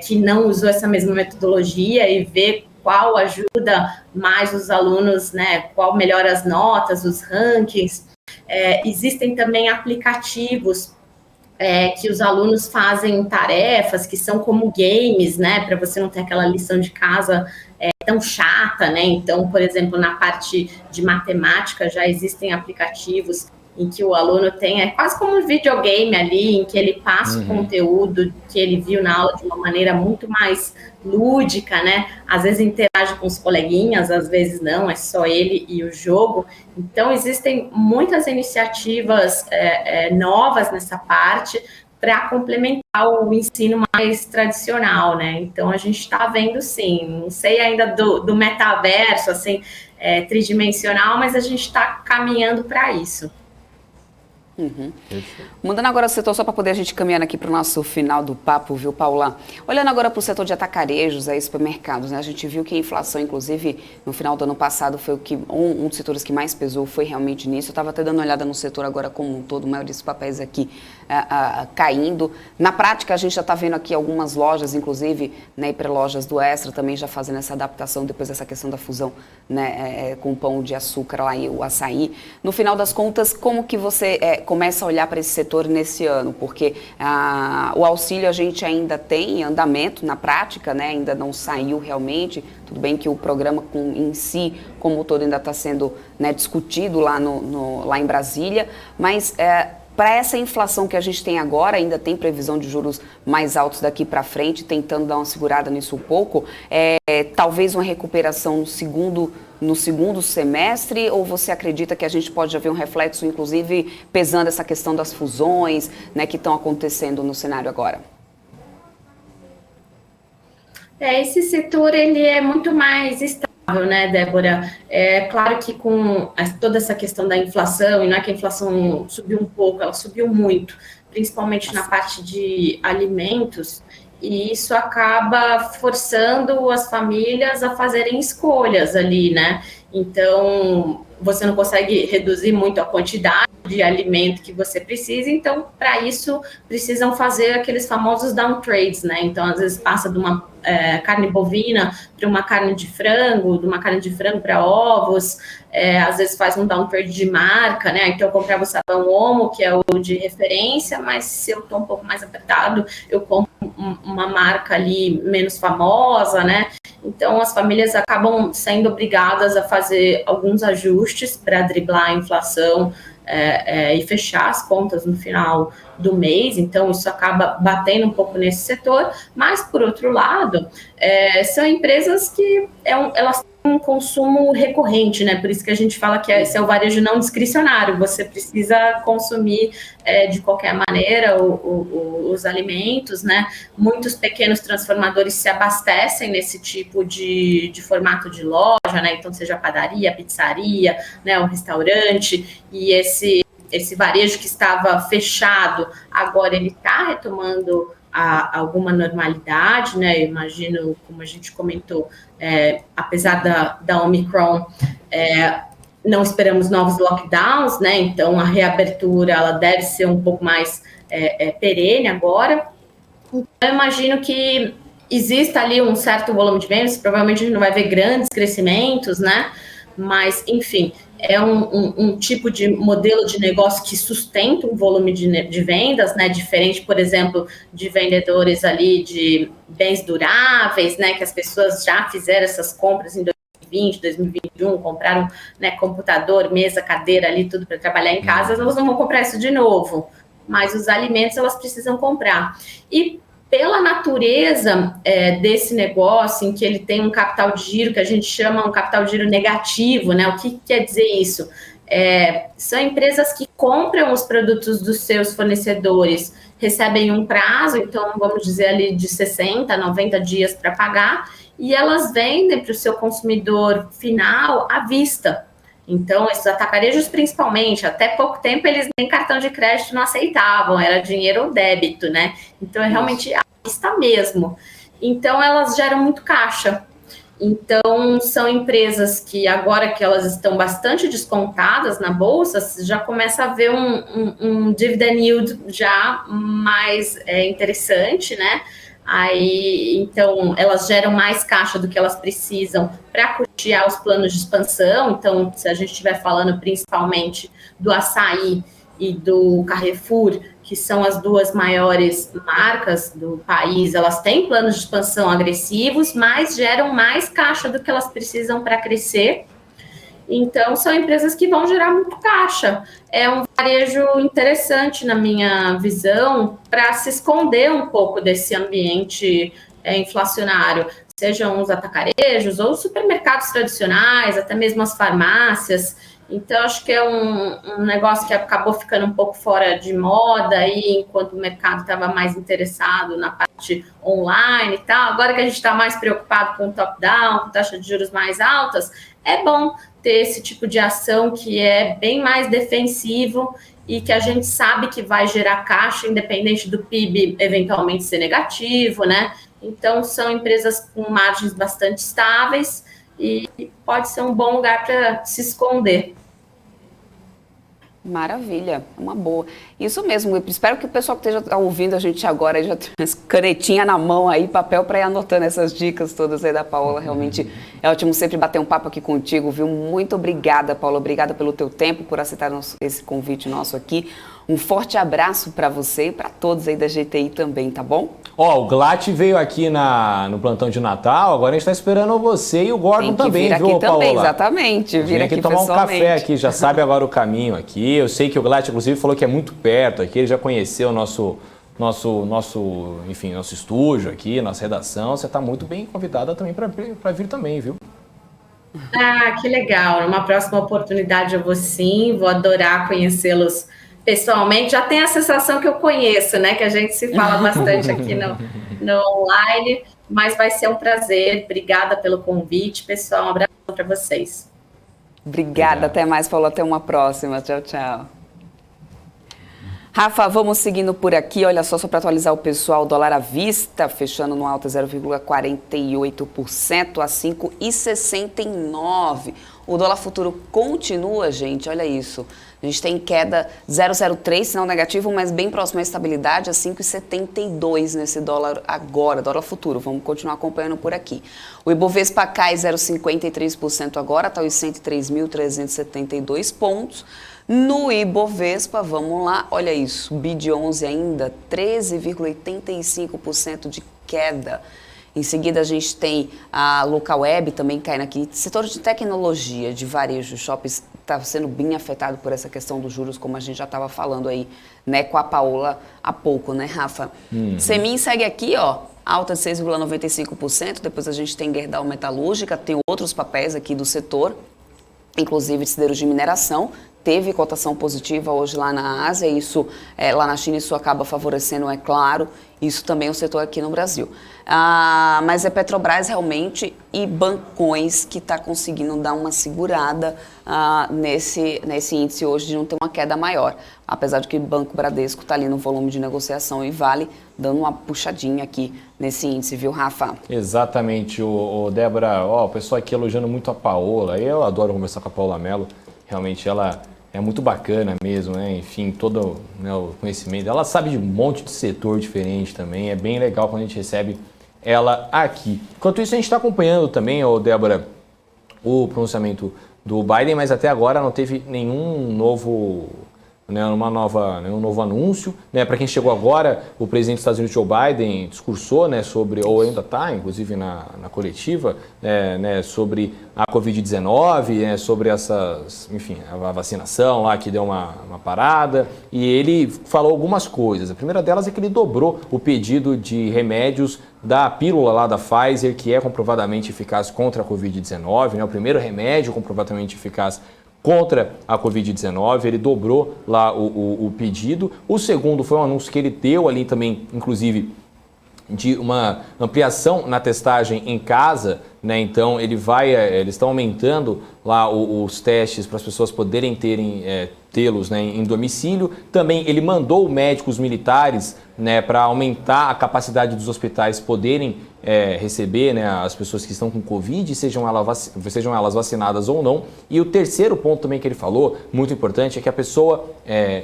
que não usou essa mesma metodologia e ver qual ajuda mais os alunos, né? Qual melhora as notas, os rankings. Existem também aplicativos que os alunos fazem tarefas que são como games, né? Para você não ter aquela lição de casa tão chata, né? Então, por exemplo, na parte de matemática já existem aplicativos em que o aluno tem, quase como um videogame ali, em que ele passa o conteúdo que ele viu na aula de uma maneira muito mais lúdica, né? Às vezes interage com os coleguinhas, às vezes não, é só ele e o jogo. Então, existem muitas iniciativas novas nessa parte para complementar o ensino mais tradicional, né? Então, a gente está vendo, sim, não sei ainda do metaverso, assim, tridimensional, mas a gente está caminhando para isso. Uhum. Mudando agora o setor, só para poder a gente caminhar aqui para o nosso final do papo, viu, Paula? Olhando agora para o setor de atacarejos, supermercados, né? A gente viu que a inflação, inclusive, no final do ano passado, foi um dos setores que mais pesou, foi realmente nisso. Eu estava até dando uma olhada no setor agora como um todo, a maioria dos papéis aqui caindo. Na prática, a gente já está vendo aqui algumas lojas, inclusive, né, hiperlojas do Extra, também já fazendo essa adaptação depois dessa questão da fusão, né, com o pão de açúcar lá e o açaí. No final das contas, como que você começa a olhar para esse setor nesse ano? Porque o auxílio a gente ainda tem em andamento na prática, né? Ainda não saiu realmente. Tudo bem que o programa em si, como todo, ainda está sendo, né, discutido lá em Brasília, mas para essa inflação que a gente tem agora, ainda tem previsão de juros mais altos daqui para frente, tentando dar uma segurada nisso um pouco, talvez uma recuperação no segundo semestre, ou você acredita que a gente pode já ver um reflexo, inclusive, pesando essa questão das fusões, né, que estão acontecendo no cenário agora? Esse setor, ele é muito mais estável, né, Débora? É claro que com toda essa questão da inflação, e não é que a inflação subiu um pouco, ela subiu muito, principalmente na parte de alimentos, e isso acaba forçando as famílias a fazerem escolhas ali, né? Então, você não consegue reduzir muito a quantidade de alimento que você precisa, então, para isso, precisam fazer aqueles famosos downtrades, né? Então, às vezes, passa de uma carne bovina para uma carne de frango, de uma carne de frango para ovos, às vezes faz um downtrade de marca, né? Então, eu comprava o sabão Omo, que é o de referência, mas se eu estou um pouco mais apertado, eu compro uma marca ali menos famosa, né? Então, as famílias acabam sendo obrigadas a fazer alguns ajustes para driblar a inflação e fechar as contas no final do mês. Então, isso acaba batendo um pouco nesse setor. Mas, por outro lado, são empresas que elas têm um consumo recorrente, né? Por isso que a gente fala que esse é o varejo não discricionário. Você precisa consumir de qualquer maneira os alimentos, né? Muitos pequenos transformadores se abastecem nesse tipo de formato de loja, né? Então, seja padaria, pizzaria, né? Um restaurante, e esse varejo que estava fechado, agora ele está retomando alguma normalidade, né? Eu imagino, como a gente comentou, apesar da Omicron, não esperamos novos lockdowns, né? Então, a reabertura ela deve ser um pouco mais perene agora. Então, eu imagino que exista ali um certo volume de vendas, provavelmente a gente não vai ver grandes crescimentos, né? Mas, enfim, é um tipo de modelo de negócio que sustenta um volume de vendas, né? Diferente, por exemplo, de vendedores ali de bens duráveis, né? Que as pessoas já fizeram essas compras em 2020, 2021, compraram, né, computador, mesa, cadeira ali, tudo para trabalhar em casa, elas não vão comprar isso de novo. Mas os alimentos elas precisam comprar. E pela natureza desse negócio, em que ele tem um capital de giro, que a gente chama um capital de giro negativo, né? O que quer dizer isso? São empresas que compram os produtos dos seus fornecedores, recebem um prazo, então vamos dizer ali de 60, 90 dias para pagar, e elas vendem para o seu consumidor final à vista. Então, esses atacarejos, principalmente, até pouco tempo, eles nem cartão de crédito não aceitavam, era dinheiro ou débito, né? Então, é realmente à vista mesmo. Então, elas geram muito caixa. Então, são empresas que, agora que elas estão bastante descontadas na Bolsa, já começa a ver um dividend yield já mais interessante, né? Aí, então, elas geram mais caixa do que elas precisam para custear os planos de expansão. Então, se a gente estiver falando principalmente do Açaí e do Carrefour, que são as duas maiores marcas do país, elas têm planos de expansão agressivos, mas geram mais caixa do que elas precisam para crescer. Então, são empresas que vão gerar muito caixa. É um varejo interessante, na minha visão, para se esconder um pouco desse ambiente inflacionário. Sejam os atacarejos ou os supermercados tradicionais, até mesmo as farmácias. Então, acho que é um negócio que acabou ficando um pouco fora de moda aí, enquanto o mercado estava mais interessado na parte online e tal. Agora que a gente está mais preocupado com o top-down, com taxa de juros mais altas, é bom ter esse tipo de ação que é bem mais defensivo e que a gente sabe que vai gerar caixa, independente do PIB eventualmente ser negativo, né? Então, são empresas com margens bastante estáveis e pode ser um bom lugar para se esconder. Maravilha, uma boa. Isso mesmo, eu espero que o pessoal que esteja ouvindo a gente agora já tenha canetinha na mão aí, papel para ir anotando essas dicas todas aí da Paola. Realmente é ótimo sempre bater um papo aqui contigo, viu? Muito obrigada, Paola, obrigada pelo teu tempo, por aceitar esse convite nosso aqui. Um forte abraço para você e para todos aí da GTI também, tá bom? O Glatt veio aqui no plantão de Natal, agora a gente está esperando você e o Gordon também, viu, Paola? Também, exatamente. Vir aqui tomar um café aqui, já sabe agora o caminho aqui. Eu sei que o Glatt, inclusive, falou que é muito perto aqui, ele já conheceu o nosso estúdio aqui, nossa redação. Você está muito bem convidada também para vir também, viu? Ah, que legal. Numa próxima oportunidade eu vou sim, vou adorar conhecê-los pessoalmente. Já tem a sensação que eu conheço, né? Que a gente se fala bastante aqui no online, mas vai ser um prazer. Obrigada pelo convite, pessoal. Um abraço para vocês. Obrigada, até mais, Paulo. Até uma próxima. Tchau, tchau. Rafa, vamos seguindo por aqui. Olha só para atualizar o pessoal, o dólar à vista, fechando no alta 0,48% a 5,69. O dólar futuro continua, gente, olha isso. A gente tem queda 0,03, sinal negativo, mas bem próximo à estabilidade, a 5,72 nesse dólar agora, dólar futuro. Vamos continuar acompanhando por aqui. O Ibovespa cai 0,53% agora, está aos 103.372 pontos. No Ibovespa, vamos lá, olha isso, BID 11 ainda, 13,85% de queda. Em seguida, a gente tem a Localweb também caindo aqui. Setor de tecnologia, de varejo, shoppings, está sendo bem afetado por essa questão dos juros, como a gente já estava falando aí, né, com a Paola há pouco, né, Rafa? Semin segue aqui, ó, alta de 6,95%. Depois a gente tem Gerdau Metalúrgica, tem outros papéis aqui do setor, inclusive de siderurgia de mineração. Teve cotação positiva hoje lá na Ásia, isso lá na China, isso acaba favorecendo, é claro, isso também é o setor aqui no Brasil. Mas é Petrobras realmente e bancões que está conseguindo dar uma segurada nesse índice hoje de não ter uma queda maior. Apesar de que o Banco Bradesco está ali no volume de negociação e Vale dando uma puxadinha aqui nesse índice, viu, Rafa? Exatamente, Débora, o pessoal aqui elogiando muito a Paola, eu adoro conversar com a Paola Mello, realmente ela é muito bacana mesmo, né? Enfim, todo, né, o conhecimento. Ela sabe de um monte de setor diferente também. É bem legal quando a gente recebe ela aqui. Enquanto isso, a gente está acompanhando também, Débora, o pronunciamento do Biden, mas até agora não teve nenhum novo anúncio, né? Para quem chegou agora, o presidente dos Estados Unidos, Joe Biden, discursou, né, sobre, ou ainda está, inclusive na coletiva, né, sobre a Covid-19, né, sobre enfim, a vacinação lá que deu uma parada, e ele falou algumas coisas. A primeira delas é que ele dobrou o pedido de remédios da pílula lá da Pfizer, que é comprovadamente eficaz contra a Covid-19, né, o primeiro remédio comprovadamente eficaz contra a Covid-19, ele dobrou lá o pedido. O segundo foi um anúncio que ele deu ali também, inclusive, de uma ampliação na testagem em casa, né? Então eles estão aumentando lá os testes para as pessoas poderem tê-los, né, em domicílio. Também ele mandou médicos militares, né, para aumentar a capacidade dos hospitais poderem receber, né, as pessoas que estão com Covid, sejam elas vacinadas ou não. E o terceiro ponto também que ele falou, muito importante, é que a pessoa,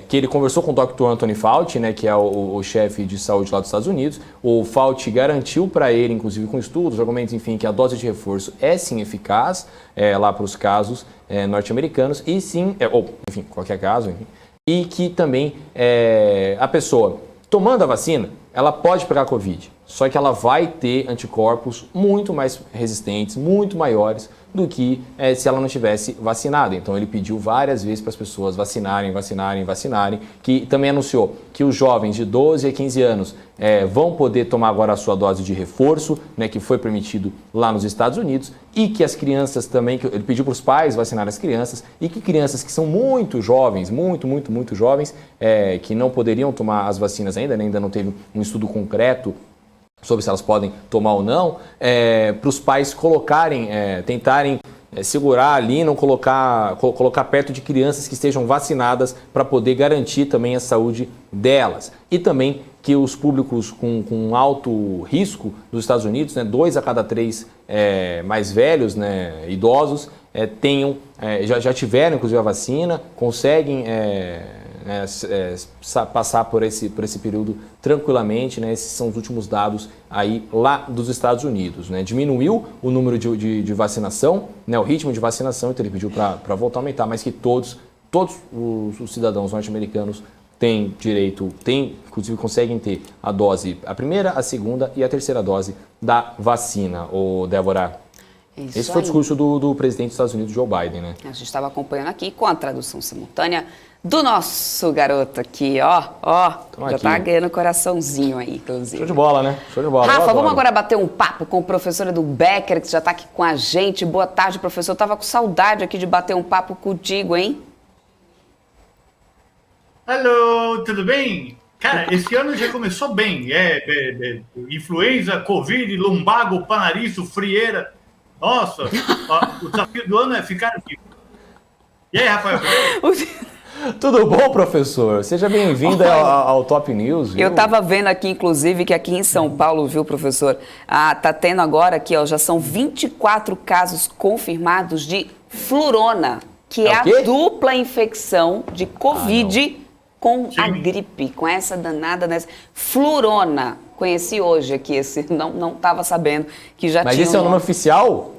que ele conversou com o Dr. Anthony Fauci, né, que é o chefe de saúde lá dos Estados Unidos. O Fauci garantiu para ele, inclusive com estudos, argumentos, enfim, que a dose de reforço é sim eficaz lá para os casos norte-americanos, e sim, enfim, qualquer caso, enfim, e que também a pessoa tomando a vacina, ela pode pegar Covid, só que ela vai ter anticorpos muito mais resistentes, muito maiores do que se ela não tivesse vacinado. Então ele pediu várias vezes para as pessoas vacinarem, que também anunciou que os jovens de 12 a 15 anos vão poder tomar agora a sua dose de reforço, né, que foi permitido lá nos Estados Unidos, e que as crianças também, ele pediu para os pais vacinarem as crianças, e que crianças que são muito jovens, muito jovens, que não poderiam tomar as vacinas ainda não teve um estudo concreto sobre se elas podem tomar ou não, para os pais colocarem, tentarem segurar ali, não colocar perto de crianças que estejam vacinadas para poder garantir também a saúde delas. E também que os públicos com alto risco dos Estados Unidos, né, 2 a cada 3 mais velhos, né, idosos, já tiveram inclusive a vacina, conseguem passar por esse período tranquilamente, né? Esses são os últimos dados aí lá dos Estados Unidos, né? Diminuiu o número de vacinação, né? O ritmo de vacinação, então ele pediu para voltar a aumentar, mas que todos os cidadãos norte-americanos têm direito, inclusive conseguem ter a dose, a primeira, a segunda e a terceira dose da vacina, Débora. Esse foi o discurso do presidente dos Estados Unidos, Joe Biden, né? A gente estava acompanhando aqui com a tradução simultânea do nosso garoto aqui, ó. Já tá ganhando coraçãozinho aí, inclusive. Show de bola, né? Show de bola. Rafa, vamos agora bater um papo com o professor Edu Becker, que já tá aqui com a gente. Boa tarde, professor. Eu tava com saudade aqui de bater um papo contigo, hein? Alô, tudo bem? Cara, esse ano já começou bem. Influenza, Covid, lumbago, panariço, frieira. Nossa, o desafio do ano é ficar vivo. E aí, Rafael? Tudo bom, professor? Seja bem-vindo ao Top News. Viu? Eu estava vendo aqui, inclusive, que aqui em São Paulo, viu, professor? Tá tendo agora aqui, ó, já são 24 casos confirmados de flurona, que É é o quê? a dupla infecção de Covid com a gripe, com essa danada nessa. Flurona. Conheci hoje aqui esse, não estava sabendo que já Mas tinha. esse é o nome oficial?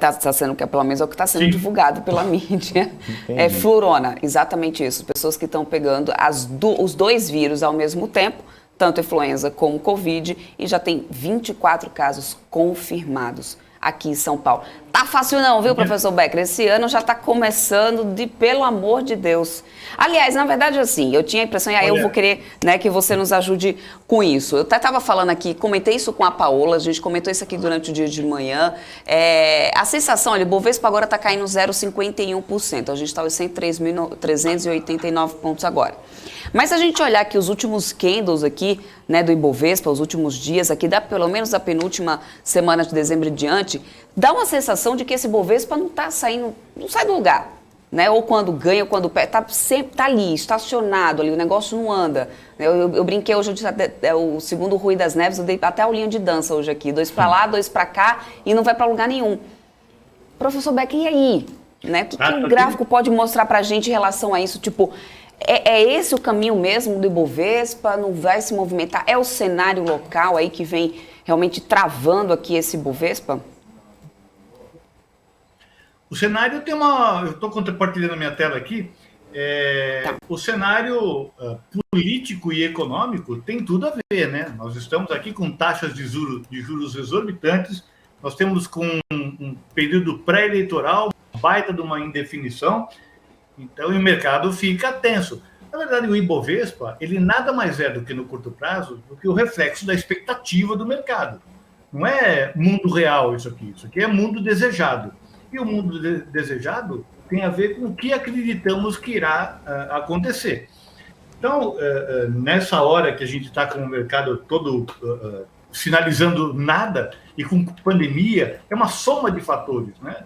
Tá sendo, pelo menos é o que está sendo divulgado pela mídia. É flurona, exatamente isso. Pessoas que estão pegando os dois vírus ao mesmo tempo, tanto influenza como Covid, e já tem 24 casos confirmados aqui em São Paulo. Tá fácil não, viu, professor Becker? Esse ano já tá começando pelo amor de Deus. Aliás, na verdade, assim, eu tinha a impressão, e aí eu vou querer, né, que você nos ajude com isso. Eu até tava falando aqui, comentei isso com a Paola, a gente comentou isso aqui durante o dia de manhã. A sensação, olha, o Bovespa agora tá caindo 0,51%. A gente tá aos 103.389 pontos agora. Mas se a gente olhar aqui os últimos candles aqui, né, do Ibovespa, os últimos dias aqui, pelo menos da penúltima semana de dezembro em diante, dá uma sensação de que esse Bovespa não está saindo, não sai do lugar, né? Ou quando ganha, ou quando perde, sempre tá ali, estacionado ali, o negócio não anda. Eu brinquei hoje, o segundo Rui das Neves, eu dei até aulinha de dança hoje aqui, 2 para lá, 2 para cá, e não vai para lugar nenhum. Professor Becker, e aí? Né? O que o gráfico pode mostrar para a gente em relação a isso? Tipo, é esse o caminho mesmo do Ibovespa? Não vai se movimentar? É o cenário local aí que vem realmente travando aqui esse Ibovespa? O cenário tem eu estou compartilhando a minha tela aqui. O cenário político e econômico tem tudo a ver, né? Nós estamos aqui com taxas de juros exorbitantes, nós temos com um período pré-eleitoral, baita de uma indefinição. Então, o mercado fica tenso. Na verdade, o Ibovespa, ele nada mais é do que, no curto prazo, do que o reflexo da expectativa do mercado. Não é mundo real isso aqui é mundo desejado. E o mundo desejado tem a ver com o que acreditamos que irá acontecer. Então, nessa hora que a gente está com o mercado todo sinalizando nada, e com pandemia, é uma soma de fatores, né?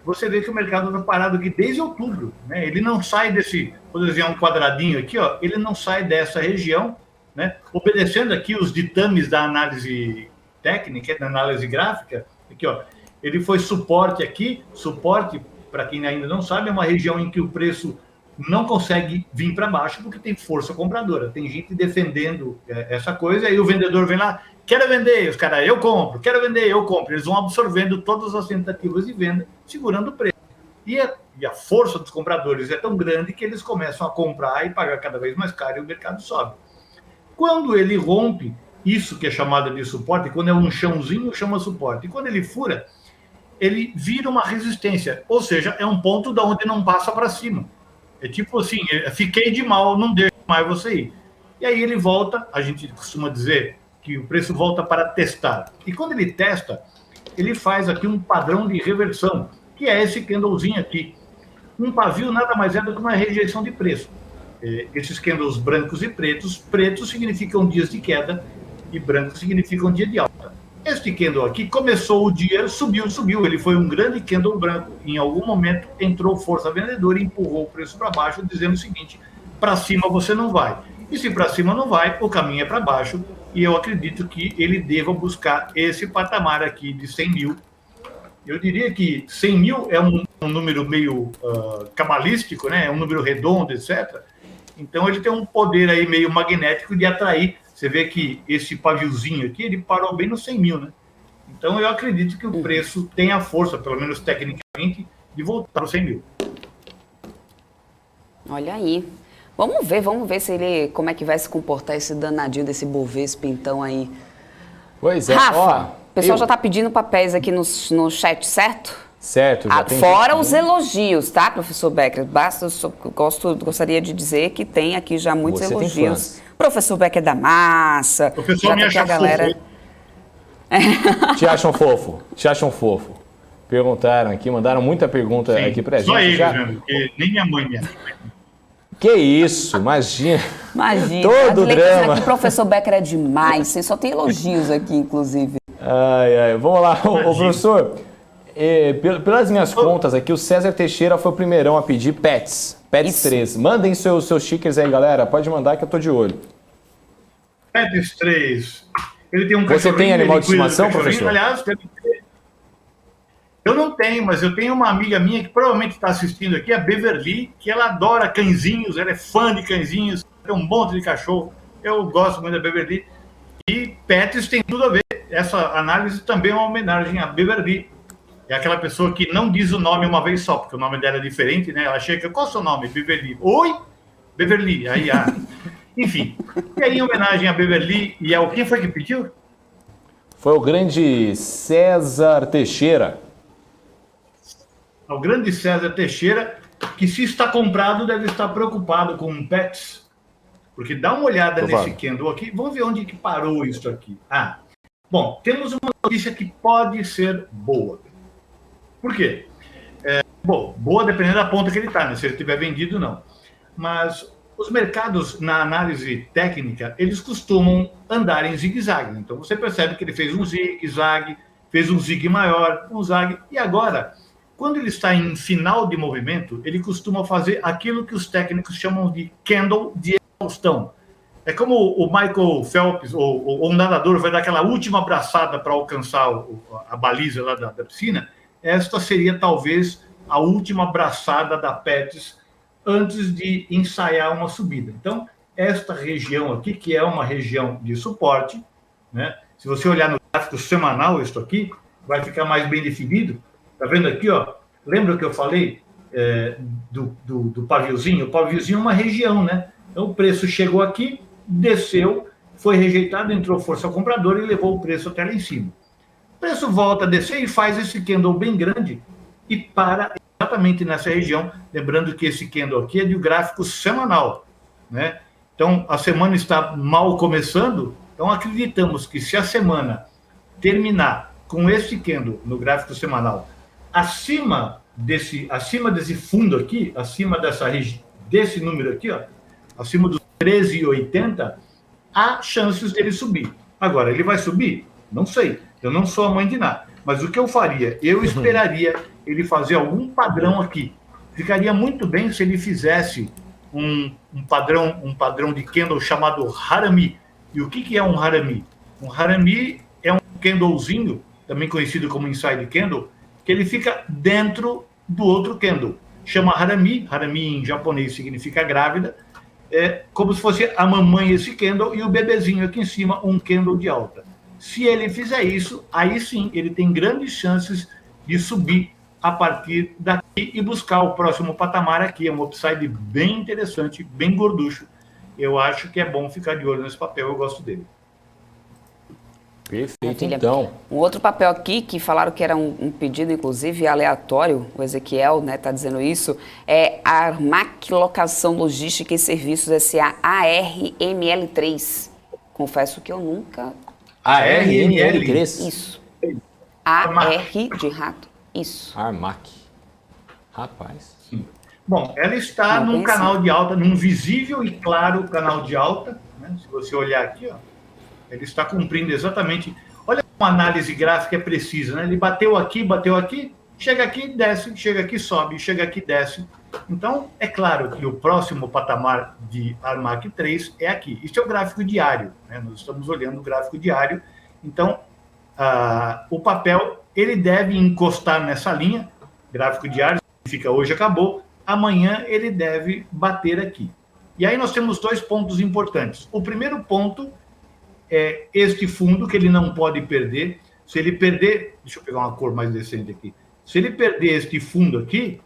Você vê que o mercado está parado aqui desde outubro, né? Ele não sai desse, por exemplo, um quadradinho aqui, ó, ele não sai dessa região, né? Obedecendo aqui os ditames da análise técnica, da análise gráfica, aqui, ó, ele foi suporte aqui, suporte, para quem ainda não sabe, é uma região em que o preço não consegue vir para baixo porque tem força compradora, tem gente defendendo essa coisa, e o vendedor vem lá, quero vender, os caras, eu compro, quero vender, eu compro. Eles vão absorvendo todas as tentativas de venda, segurando o preço. E a força dos compradores é tão grande que eles começam a comprar e pagar cada vez mais caro e o mercado sobe. Quando ele rompe isso que é chamado de suporte, quando é um chãozinho, chama suporte. E quando ele fura, ele vira uma resistência, ou seja, é um ponto da onde não passa para cima. É tipo assim, fiquei de mal, não deixo mais você ir. E aí ele volta, a gente costuma dizer que o preço volta para testar. E quando ele testa, ele faz aqui um padrão de reversão, que é esse candlezinho aqui. Um pavio nada mais é do que uma rejeição de preço. Esses candles brancos e pretos significam dias de queda e brancos significam dia de alta. Este candle aqui começou o dia, subiu, ele foi um grande candle branco. Em algum momento entrou força vendedora e empurrou o preço para baixo, dizendo o seguinte, para cima você não vai. E se para cima não vai, o caminho é para baixo, e eu acredito que ele deva buscar esse patamar aqui de 100 mil. Eu diria que 100 mil é um número meio cabalístico, né? É um número redondo, etc. Então ele tem um poder aí meio magnético de atrair. Você vê que esse paviozinho aqui, ele parou bem nos 100 mil, né? Então eu acredito que o preço tem a força, pelo menos tecnicamente, de voltar para os 100 mil. Olha aí. Vamos ver se como é que vai se comportar esse danadinho desse Bovespa, então, aí. Pois é. Rafa, o pessoal já está pedindo papéis aqui no chat, certo? Certo. Já tem fora os elogios, tá, professor Becker? Gostaria de dizer que tem aqui já muitos elogios. Professor Becker da massa. O professor me acha galera... Te acham fofo? Te acham fofo? Perguntaram aqui, mandaram muita pergunta aqui pra gente. Só eles, porque nem minha mãe me acha. Que isso, imagina. Todo drama. Aqui, professor Becker é demais, você só tem elogios aqui, inclusive. Vamos lá, o professor. Pelas minhas contas aqui, o César Teixeira foi o primeirão a pedir Pets 3. Mandem seus stickers aí, galera. Pode mandar que eu tô de olho. Pets 3. Ele tem um Você tem animal de estimação, professor? Aliás, Eu não tenho, mas eu tenho uma amiga minha que provavelmente está assistindo aqui, a Beverly, que ela adora cãezinhos, ela é fã de cãezinhos, tem um monte de cachorro. Eu gosto muito da Beverly. E pets tem tudo a ver. Essa análise também é uma homenagem à Beverly. É aquela pessoa que não diz o nome uma vez só, porque o nome dela é diferente, né? Ela chega, qual é o seu nome? Beverly. Oi? Beverly. Aí, enfim. E aí, em homenagem a Beverly, e ao quem foi que pediu? Foi o grande César Teixeira. Ao grande César Teixeira, que se está comprado, deve estar preocupado com pets. Porque dá uma olhada nesse Kindle aqui. Vamos ver onde que parou isso aqui. Bom, temos uma notícia que pode ser boa. Por quê? Bom, boa dependendo da ponta que ele está, né? Se ele tiver vendido, não. Mas os mercados, na análise técnica, eles costumam andar em zigue-zague. Então, você percebe que ele fez um zigue-zague, fez um zigue maior, um zague. E agora, quando ele está em final de movimento, ele costuma fazer aquilo que os técnicos chamam de candle de exaustão. É como o Michael Phelps, ou um nadador, vai dar aquela última abraçada para alcançar a baliza lá da piscina. Esta seria, talvez, a última abraçada da Pets antes de ensaiar uma subida. Então, esta região aqui, que é uma região de suporte, né? Se você olhar no gráfico semanal, isso aqui, vai ficar mais bem definido. Está vendo aqui, ó? Lembra que eu falei do paviozinho? O paviozinho é uma região, né? Então, o preço chegou aqui, desceu, foi rejeitado, entrou força compradora e levou o preço até lá em cima. O preço volta a descer e faz esse candle bem grande e para exatamente nessa região. Lembrando que esse candle aqui é de gráfico semanal, né? Então, a semana está mal começando, então acreditamos que se a semana terminar com esse candle no gráfico semanal acima desse fundo aqui, acima desse número aqui, ó, acima dos 13,80, há chances dele subir. Agora, ele vai subir? Não sei. Eu não sou a mãe de nada. Mas o que eu faria? Eu esperaria ele fazer algum padrão aqui. Ficaria muito bem se ele fizesse um padrão de candle chamado Harami. E o que é um Harami? Um Harami é um candlezinho, também conhecido como inside candle, que ele fica dentro do outro candle. Chama Harami. Harami em japonês significa grávida. É como se fosse a mamãe esse candle e o bebezinho aqui em cima, um candle de alta. Se ele fizer isso, aí sim, ele tem grandes chances de subir a partir daqui e buscar o próximo patamar aqui. É um upside bem interessante, bem gorducho. Eu acho que é bom ficar de olho nesse papel, eu gosto dele. Perfeito, então. Um outro papel aqui, que falaram que era um pedido, inclusive, aleatório, o Ezequiel, né, tá dizendo isso, é a Armac Locação Logística e Serviços S.A. ARML3. Confesso que eu nunca... ARML3? Isso. AR de rato. Isso. Armac. Rapaz. Sim. Bom, ela está num canal de alta, num visível e claro canal de alta, né? Se você olhar aqui, ó, ele está cumprindo exatamente... Olha como a análise gráfica é precisa, né? Ele bateu aqui, chega aqui, desce, chega aqui, sobe, chega aqui, desce. Então, é claro que o próximo patamar de Armac 3 é aqui. Isso é o gráfico diário, né? Nós estamos olhando o gráfico diário. Então, o papel, ele deve encostar nessa linha, gráfico diário, significa hoje acabou, amanhã ele deve bater aqui. E aí nós temos dois pontos importantes. O primeiro ponto é este fundo que ele não pode perder. Se ele perder, deixa eu pegar uma cor mais decente aqui. Se ele perder este fundo aqui,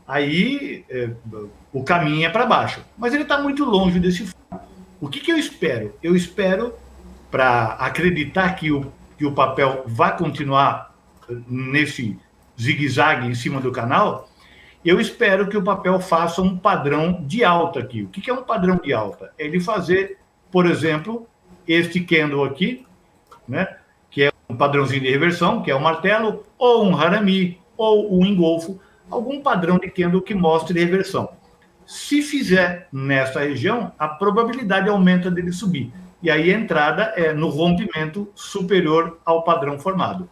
aí o caminho é para baixo. Mas ele está muito longe desse fundo. O que eu espero? Eu espero, para acreditar que o papel vai continuar nesse zigue-zague em cima do canal, eu espero que o papel faça um padrão de alta aqui. O que é um padrão de alta? É ele fazer, por exemplo, este candle aqui, né, que é um padrãozinho de reversão, que é um martelo, ou um Harami, ou um engolfo, algum padrão de candle que mostre reversão. Se fizer nessa região, a probabilidade aumenta dele subir. E aí a entrada é no rompimento superior ao padrão formado.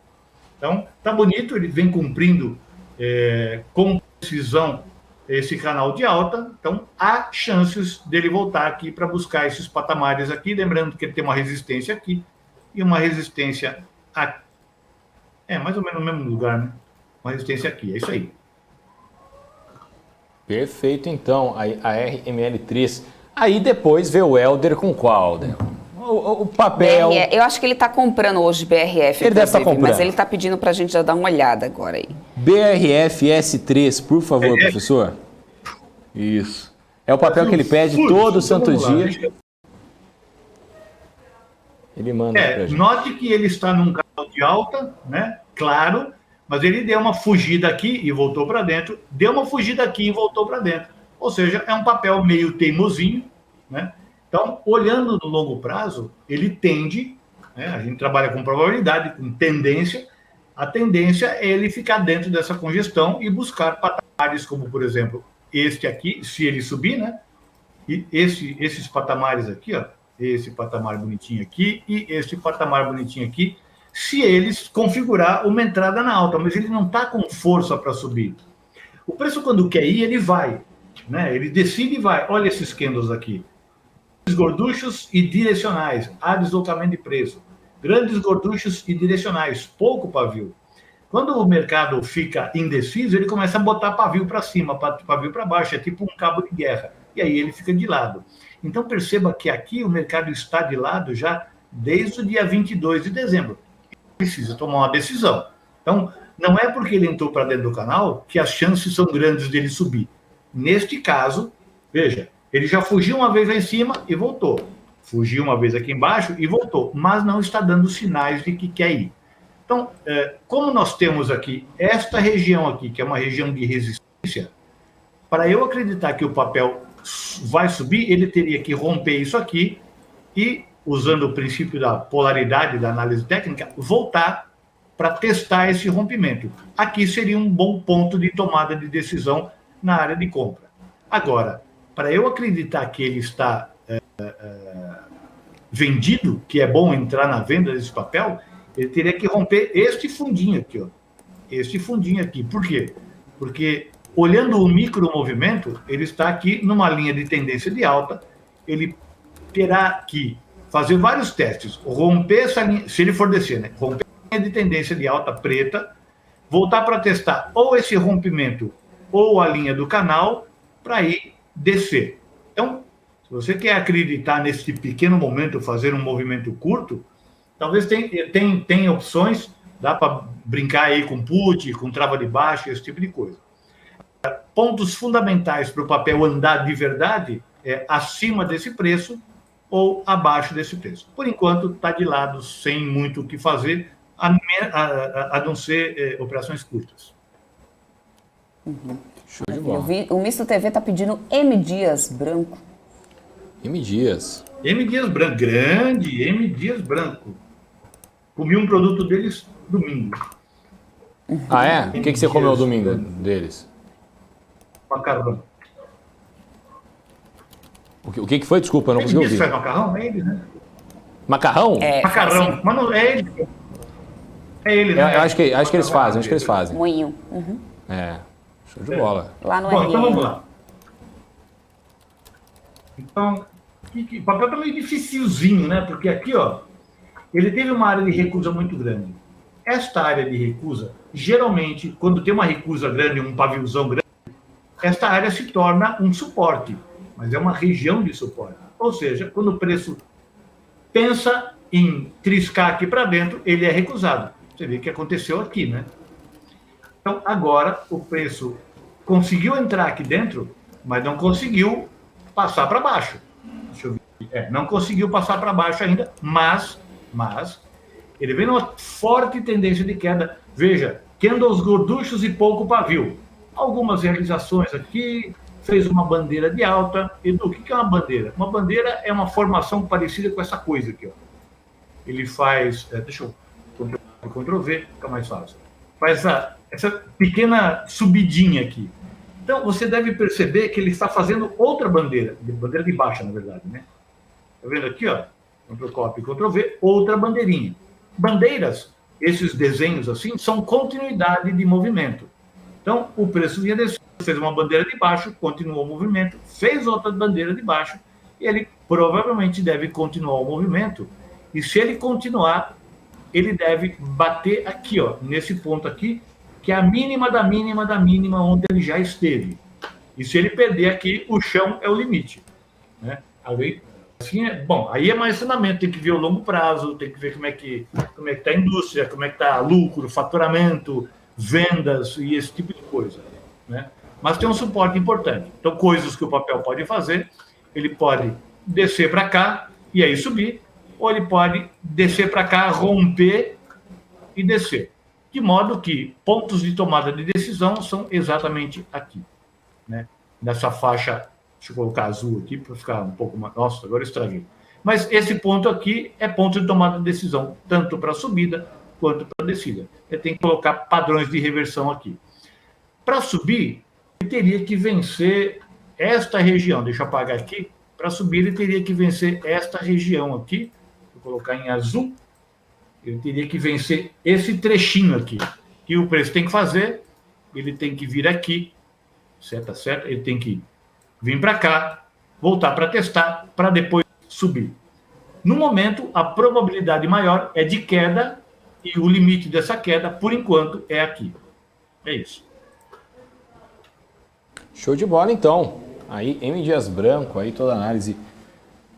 Então, tá bonito, ele vem cumprindo com precisão esse canal de alta, então há chances dele voltar aqui para buscar esses patamares aqui, lembrando que ele tem uma resistência aqui e uma resistência aqui. É mais ou menos no mesmo lugar, né? uma resistência aqui. É isso aí. Perfeito, então, a RML3. Aí depois vê o Helder com qual, Helder? O papel... Eu acho que ele está comprando hoje BRF, ele deve estar comprando. mas ele está pedindo para a gente já dar uma olhada agora aí. BRF S3, por favor, professor. Isso. É o papel que ele pede todo santo dia. Ele manda pra gente. Note que ele está num canal de alta, né? Claro, mas ele deu uma fugida aqui e voltou para dentro, deu uma fugida aqui e voltou para dentro. Ou seja, é um papel meio teimosinho, né? Então, olhando no longo prazo, ele tende, né? A gente trabalha com probabilidade, com tendência, a tendência é ele ficar dentro dessa congestão e buscar patamares como, por exemplo, este aqui, se ele subir, né? E esses patamares aqui, ó, esse patamar bonitinho aqui e esse patamar bonitinho aqui, se eles configurar uma entrada na alta, mas ele não está com força para subir. O preço, quando quer ir, ele vai, né? Ele decide e vai. Olha esses candles aqui. Gorduchos e direcionais, há deslocamento de preço. Grandes gorduchos e direcionais, pouco pavio. Quando o mercado fica indeciso, ele começa a botar pavio para cima, pavio para baixo, é tipo um cabo de guerra. E aí ele fica de lado. Então perceba que aqui o mercado está de lado já desde o dia 22 de dezembro. Precisa tomar uma decisão. Então, não é porque ele entrou para dentro do canal que as chances são grandes dele subir. Neste caso, veja, ele já fugiu uma vez lá em cima e voltou. Fugiu uma vez aqui embaixo e voltou, mas não está dando sinais de que quer ir. Então, como nós temos aqui esta região aqui, que é uma região de resistência, para eu acreditar que o papel vai subir, ele teria que romper isso aqui e, usando o princípio da polaridade da análise técnica, voltar para testar esse rompimento. Aqui seria um bom ponto de tomada de decisão na área de compra. Agora, para eu acreditar que ele está vendido, que é bom entrar na venda desse papel, ele teria que romper este fundinho aqui, ó. Este fundinho aqui. Por quê? Porque, olhando o micromovimento, ele está aqui numa linha de tendência de alta, ele terá que fazer vários testes, romper essa linha, se ele for descer, né? Romper a linha de tendência de alta preta, voltar para testar ou esse rompimento ou a linha do canal para ir descer. Então, se você quer acreditar nesse pequeno momento, fazer um movimento curto, talvez tenha opções, dá para brincar aí com put, com trava de baixa, esse tipo de coisa. Pontos fundamentais para o papel andar de verdade é acima desse preço ou abaixo desse preço. Por enquanto, está de lado, sem muito o que fazer, a não ser operações curtas. Uhum. Show de bola. O Misto TV está pedindo M Dias branco. M Dias. M Dias branco, grande M Dias branco. Comi um produto deles domingo. Ah, é? O que você comeu domingo deles? Macarrão. O que foi? Desculpa, eu não consegui ouvir. Faz macarrão? É ele, né? Macarrão? Macarrão. Assim. Mas não é ele. É ele, né? Eu acho que eles fazem, Moinho. Uhum. Show de bola. Lá no Bom, RM. então vamos lá. Então, o papel tá meio dificilzinho, né? Porque aqui, ó, ele teve uma área de recusa muito grande. Esta área de recusa, geralmente, quando tem uma recusa grande, um paviozão grande, esta área se torna um suporte, mas é uma região de suporte. Ou seja, quando o preço pensa em triscar aqui para dentro, ele é recusado. Você vê o que aconteceu aqui, né? Então, agora, o preço conseguiu entrar aqui dentro, mas não conseguiu passar para baixo. Deixa eu ver. Não conseguiu passar para baixo ainda, mas ele vem numa forte tendência de queda. Veja, candles gorduchos e pouco pavio. Algumas realizações aqui, fez uma bandeira de alta. Edu, o que é uma bandeira? Uma bandeira é uma formação parecida com essa coisa aqui, ó. Ele faz... deixa eu... Ctrl+V, fica mais fácil. Faz essa pequena subidinha aqui. Então, você deve perceber que ele está fazendo outra bandeira de baixa, na verdade, né? Tá vendo aqui, ó? Ctrl+Copy, Ctrl+V, outra bandeirinha. Bandeiras, esses desenhos assim, são continuidade de movimento. Então, o preço vinha descendo, fez uma bandeira de baixo, continuou o movimento, fez outra bandeira de baixo, e ele provavelmente deve continuar o movimento. E se ele continuar, ele deve bater aqui, ó, nesse ponto aqui, que é a mínima da mínima da mínima onde ele já esteve. E se ele perder aqui, o chão é o limite. Né? Assim bom, aí é mais fundamento, tem que ver o longo prazo, tem que ver como é que está a indústria, como é que está lucro, faturamento, vendas e esse tipo de coisa. Né? Mas tem um suporte importante. Então, coisas que o papel pode fazer, ele pode descer para cá e aí subir, ou ele pode descer para cá, romper e descer. De modo que pontos de tomada de decisão são exatamente aqui. Né? Nessa faixa, deixa eu colocar azul aqui para ficar um pouco mais... Nossa, agora eu estraguei. Mas esse ponto aqui é ponto de tomada de decisão, tanto para subida quanto para descida. Ele tem que colocar padrões de reversão aqui. Para subir, ele teria que vencer esta região. Deixa eu apagar aqui. Para subir, ele teria que vencer esta região aqui. Vou colocar em azul. Ele teria que vencer esse trechinho aqui. Que o preço tem que fazer. Ele tem que vir aqui. Certo? Ele tem que vir para cá, voltar para testar, para depois subir. No momento, a probabilidade maior é de queda e o limite dessa queda, por enquanto, é aqui. É isso. Show de bola, então. Aí, M. Dias Branco, aí toda a análise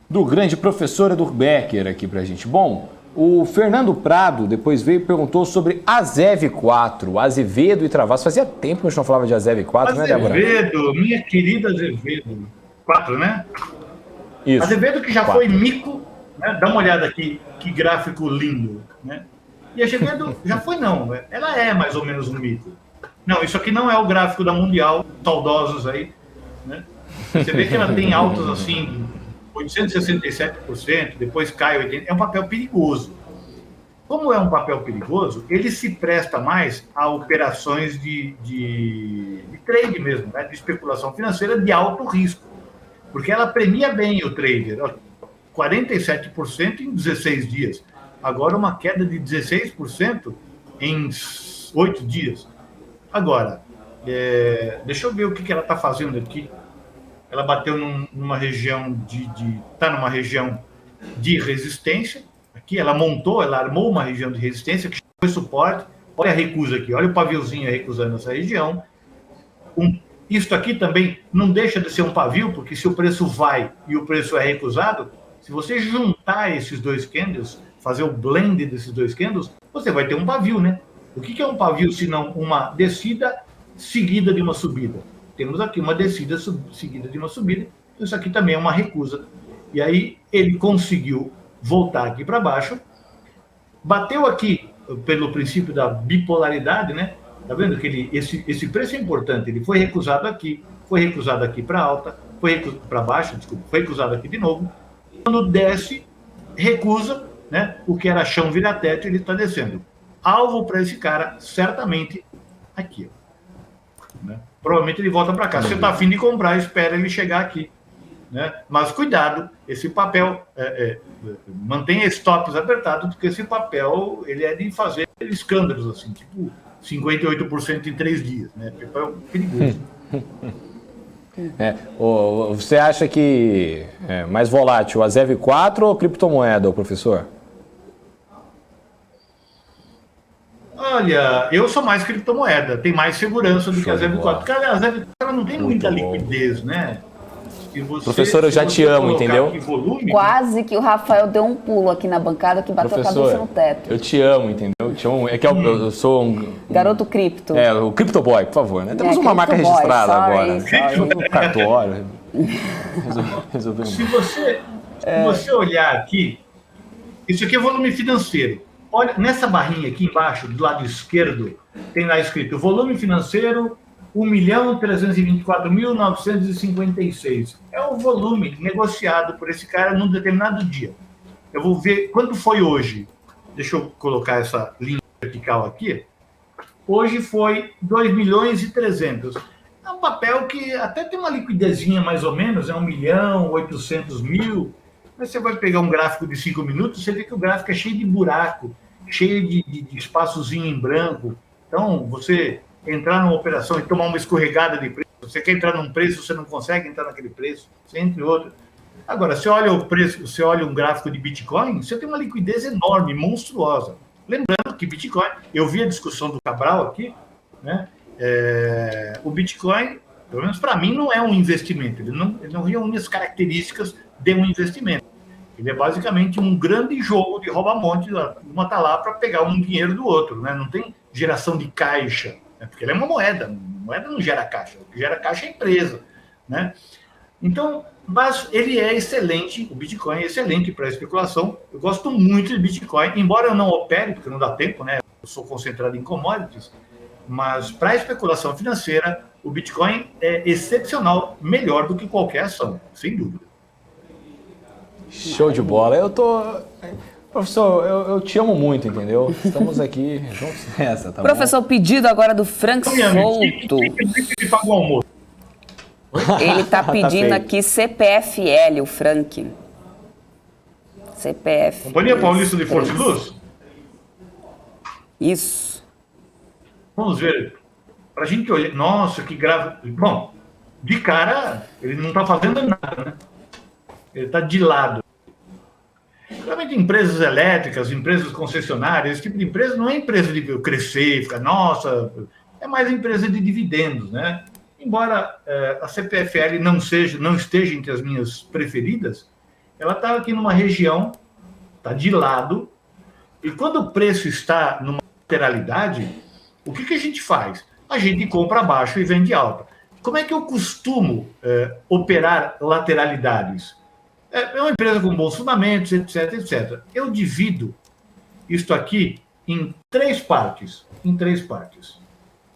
do grande professor Edu Becker aqui pra gente. Bom, o Fernando Prado depois veio e perguntou sobre Azev 4, Azevedo e Travassos. Fazia tempo que a gente não falava de Azev 4, né, Débora? Azevedo, minha querida Azevedo. 4, né? Isso. Azevedo que já 4. foi mico, né? Dá uma olhada aqui, que gráfico lindo, né? E a Azevedo já foi não, ela é mais ou menos um mico. Não, isso aqui não é o gráfico da Mundial, saudosos aí, né? Você vê que ela tem altas assim, 867%, depois cai 80%, é um papel perigoso. Como é um papel perigoso, ele se presta mais a operações de trade mesmo, né? De especulação financeira de alto risco, porque ela premia bem o trader, 47% em 16 dias. Agora uma queda de 16% em 8 dias. Agora, deixa eu ver o que ela está fazendo aqui. Ela bateu numa região está numa região de resistência. Aqui ela armou uma região de resistência que foi suporte. Olha a recusa aqui, olha o paviozinho recusando essa região. Isso aqui também não deixa de ser um pavio, porque se o preço vai e o preço é recusado, se você juntar esses dois candles, fazer o blend desses dois candles, você vai ter um pavio, né? O que é um pavio, se não uma descida seguida de uma subida? Temos aqui uma descida seguida de uma subida, isso aqui também é uma recusa. E aí ele conseguiu voltar aqui para baixo, bateu aqui pelo princípio da bipolaridade, né? Tá vendo que esse preço é importante, ele foi recusado aqui para alta, foi para baixo, desculpa, foi recusado aqui de novo. Quando desce, recusa, né? O que era chão vira teto, ele está descendo. Alvo para esse cara, certamente, aqui. Né? Provavelmente ele volta para cá. Se você está afim de comprar, espera ele chegar aqui. Né? Mas cuidado, esse papel, mantenha stops apertados, porque esse papel ele é de fazer escândalos, assim, tipo 58% em 3 dias. Né? Papel perigoso. Você acha que é mais volátil a Azev 4 ou criptomoeda, professor? Olha, eu sou mais criptomoeda, tem mais segurança do que a Azev 4. Porque a Azev 4 não tem muita liquidez, né? Professor, eu já te amo, entendeu? Volume, quase que o Rafael deu um pulo aqui na bancada que bateu a cabeça no teto. Eu te amo, entendeu? É que eu sou um... Garoto cripto. O CryptoBoy, por favor, né? Temos uma marca registrada agora. No cartório. Resolvemos. Se você olhar aqui, isso aqui é volume financeiro. Olha, nessa barrinha aqui embaixo, do lado esquerdo, tem lá escrito volume financeiro 1.324.956. É o volume negociado por esse cara num determinado dia. Eu vou ver quando foi hoje. Deixa eu colocar essa linha vertical aqui. Hoje foi 2.300.000. É um papel que até tem uma liquidezinha mais ou menos, é 1.800.000. Mas você vai pegar um gráfico de 5 minutos, você vê que o gráfico é cheio de buraco, cheio de espaçozinho em branco. Então, você entrar numa operação e tomar uma escorregada de preço, você quer entrar num preço, você não consegue entrar naquele preço, entre outros. Agora, você olha o preço, você olha um gráfico de Bitcoin, você tem uma liquidez enorme, monstruosa. Lembrando que Bitcoin, eu vi a discussão do Cabral aqui, né? O Bitcoin, pelo menos para mim, não é um investimento. Ele não reúne as características de um investimento. Ele é basicamente um grande jogo de rouba-monte. Uma está lá para pegar um dinheiro do outro, né? Não tem geração de caixa, né? Porque ele é uma moeda. Moeda não gera caixa. O que gera caixa é a empresa, né? Então, mas ele é excelente, o Bitcoin é excelente para especulação. Eu gosto muito de Bitcoin, embora eu não opere, porque não dá tempo, né? Eu sou concentrado em commodities, mas para especulação financeira, o Bitcoin é excepcional, melhor do que qualquer ação, sem dúvida. Show de bola. Professor, eu te amo muito, entendeu? Estamos aqui juntos nessa, tá Professor, bom? Pedido agora do Frank Souto. Ele paga o almoço. Ele está pedindo feito. aqui CPFL, o Frank. CPF. Companhia Paulista de Força e Luz? Isso. Vamos ver. Para a gente olhar. Nossa, que grave. Bom, de cara, ele não está fazendo nada, né? Ele está de lado. Realmente, empresas elétricas, empresas concessionárias, esse tipo de empresa não é empresa de crescer, ficar, nossa, é mais empresa de dividendos, né? Embora a CPFL não esteja entre as minhas preferidas, ela está aqui numa região, está de lado, e quando o preço está numa lateralidade, o que a gente faz? A gente compra abaixo e vende alta. Como é que eu costumo operar lateralidades? É uma empresa com bons fundamentos, etc, etc. Eu divido isto aqui em três partes.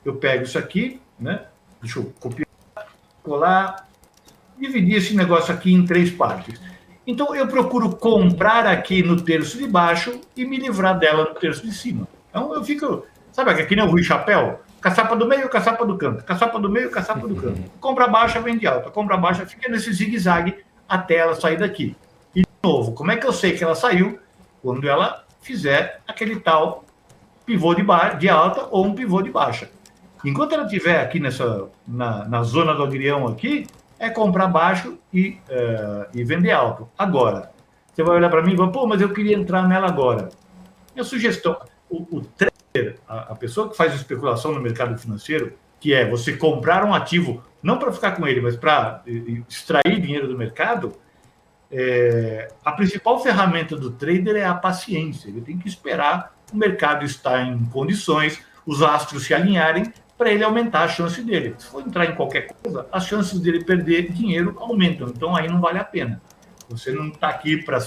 Eu pego isso aqui, né? Deixa eu copiar, colar, dividir esse negócio aqui em três partes. Então, eu procuro comprar aqui no terço de baixo e me livrar dela no terço de cima. Então, eu fico, sabe aqui nem o Rui Chapéu? Caçapa do meio, caçapa do canto. Caçapa do meio, caçapa do canto. Compra baixa, vende alta. Compra baixa, fica nesse zigue-zague até ela sair daqui. E, de novo, como é que eu sei que ela saiu? Quando ela fizer aquele tal pivô de alta ou um pivô de baixa. Enquanto ela estiver aqui na zona do agrião aqui, é comprar baixo e vender alto. Agora, você vai olhar para mim e vai, pô, mas eu queria entrar nela agora. Minha sugestão, o trader, a pessoa que faz especulação no mercado financeiro, que é você comprar um ativo, não para ficar com ele, mas para extrair dinheiro do mercado, a principal ferramenta do trader é a paciência. Ele tem que esperar o mercado estar em condições, os astros se alinharem, para ele aumentar a chance dele. Se for entrar em qualquer coisa, as chances dele perder dinheiro aumentam. Então, aí não vale a pena. Você não está aqui para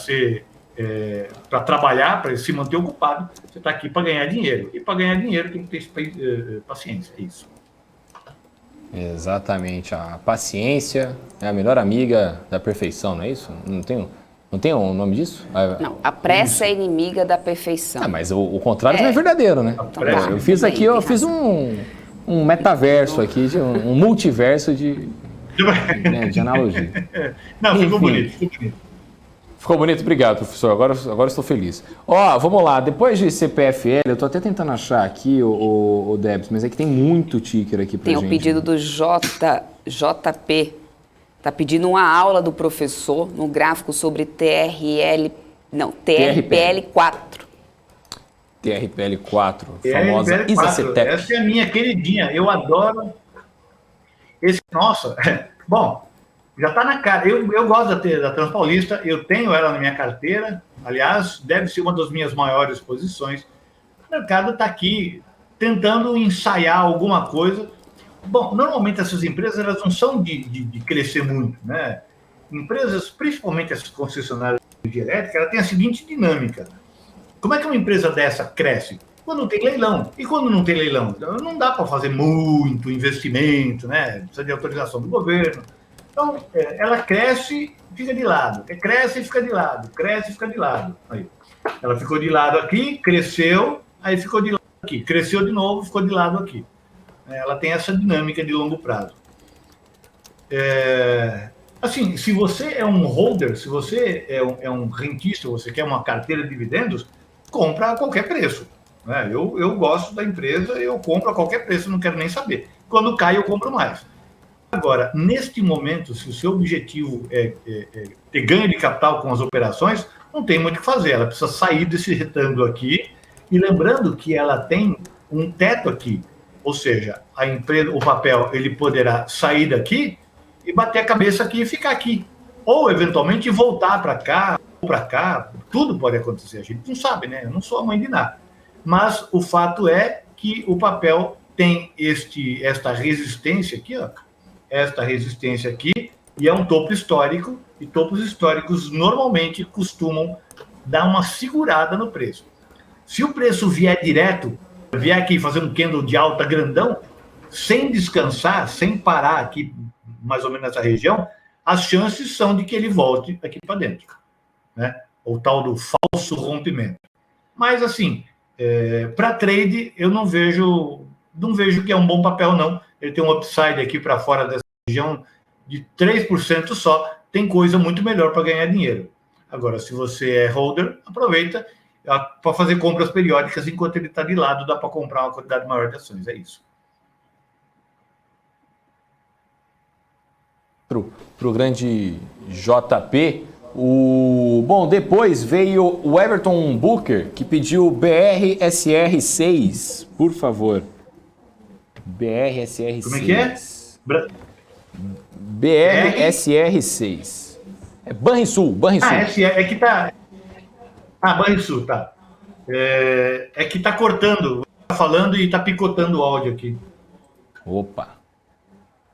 para trabalhar, para se manter ocupado. Você está aqui para ganhar dinheiro. E para ganhar dinheiro tem que ter paciência. É isso. Exatamente. A paciência é a melhor amiga da perfeição, não é isso? Não tem um nome disso? Não, a pressa é inimiga da perfeição. Mas o contrário também é verdadeiro, né? Eu fiz aqui, eu fiz um metaverso aqui, um multiverso de analogia. Não, ficou bonito, ficou bonito. Ficou bonito, obrigado, professor. Agora estou feliz. Vamos lá, depois de CPFL, eu estou até tentando achar aqui o Debs, mas é que tem muito ticker aqui pra gente. Tem o pedido do JP. Está pedindo uma aula do professor no gráfico sobre TRPL4. TRPL4, famosa ISACETEP. Essa é a minha queridinha, eu adoro. Nossa, bom, já está na cara. Eu gosto da Transpaulista, eu tenho ela na minha carteira, aliás, deve ser uma das minhas maiores posições. O mercado está aqui tentando ensaiar alguma coisa. Bom, normalmente essas empresas elas não são de crescer muito, né? Empresas, principalmente essas concessionárias de elétrica, ela tem a seguinte dinâmica. Como é que uma empresa dessa cresce? Quando tem leilão. E quando não tem leilão? Não dá para fazer muito investimento, né? Precisa de autorização do governo. Então, ela cresce e fica de lado. Cresce e fica de lado. Cresce e fica de lado. Aí. Ela ficou de lado aqui, cresceu, aí ficou de lado aqui. Cresceu de novo, ficou de lado aqui. Ela tem essa dinâmica de longo prazo. Assim, se você é um holder, se você é um rentista, você quer uma carteira de dividendos, compra a qualquer preço. Né? Eu gosto da empresa, eu compro a qualquer preço, não quero nem saber. Quando cai, eu compro mais. Agora, neste momento, se o seu objetivo é ter ganho de capital com as operações, não tem muito o que fazer. Ela precisa sair desse retângulo aqui. E lembrando que ela tem um teto aqui. Ou seja, a empresa, o papel, ele poderá sair daqui e bater a cabeça aqui e ficar aqui. Ou, eventualmente, voltar para cá, ou para cá. Tudo pode acontecer. A gente não sabe, né? Eu não sou a mãe de nada. Mas o fato é que o papel tem esta resistência aqui, ó. Esta resistência aqui, e é um topo histórico, e topos históricos normalmente costumam dar uma segurada no preço. Se o preço vier direto, vier aqui fazendo candle de alta grandão, sem descansar, sem parar aqui, mais ou menos nessa região, as chances são de que ele volte aqui para dentro, né? O tal do falso rompimento. Mas, assim, para trade, eu não vejo que é um bom papel, não. Ele tem um upside aqui para fora dessa região de 3% só, tem coisa muito melhor para ganhar dinheiro. Agora, se você é holder, aproveita para fazer compras periódicas enquanto ele está de lado, dá para comprar uma quantidade maior de ações, é isso. Pro grande JP, bom, depois veio o Everton Booker, que pediu BRSR6, por favor. BRSR6. Como é que é? BRSR6. É Banrisul. É que tá... Banrisul, tá. É que tá cortando, tá falando e tá picotando o áudio aqui. Opa.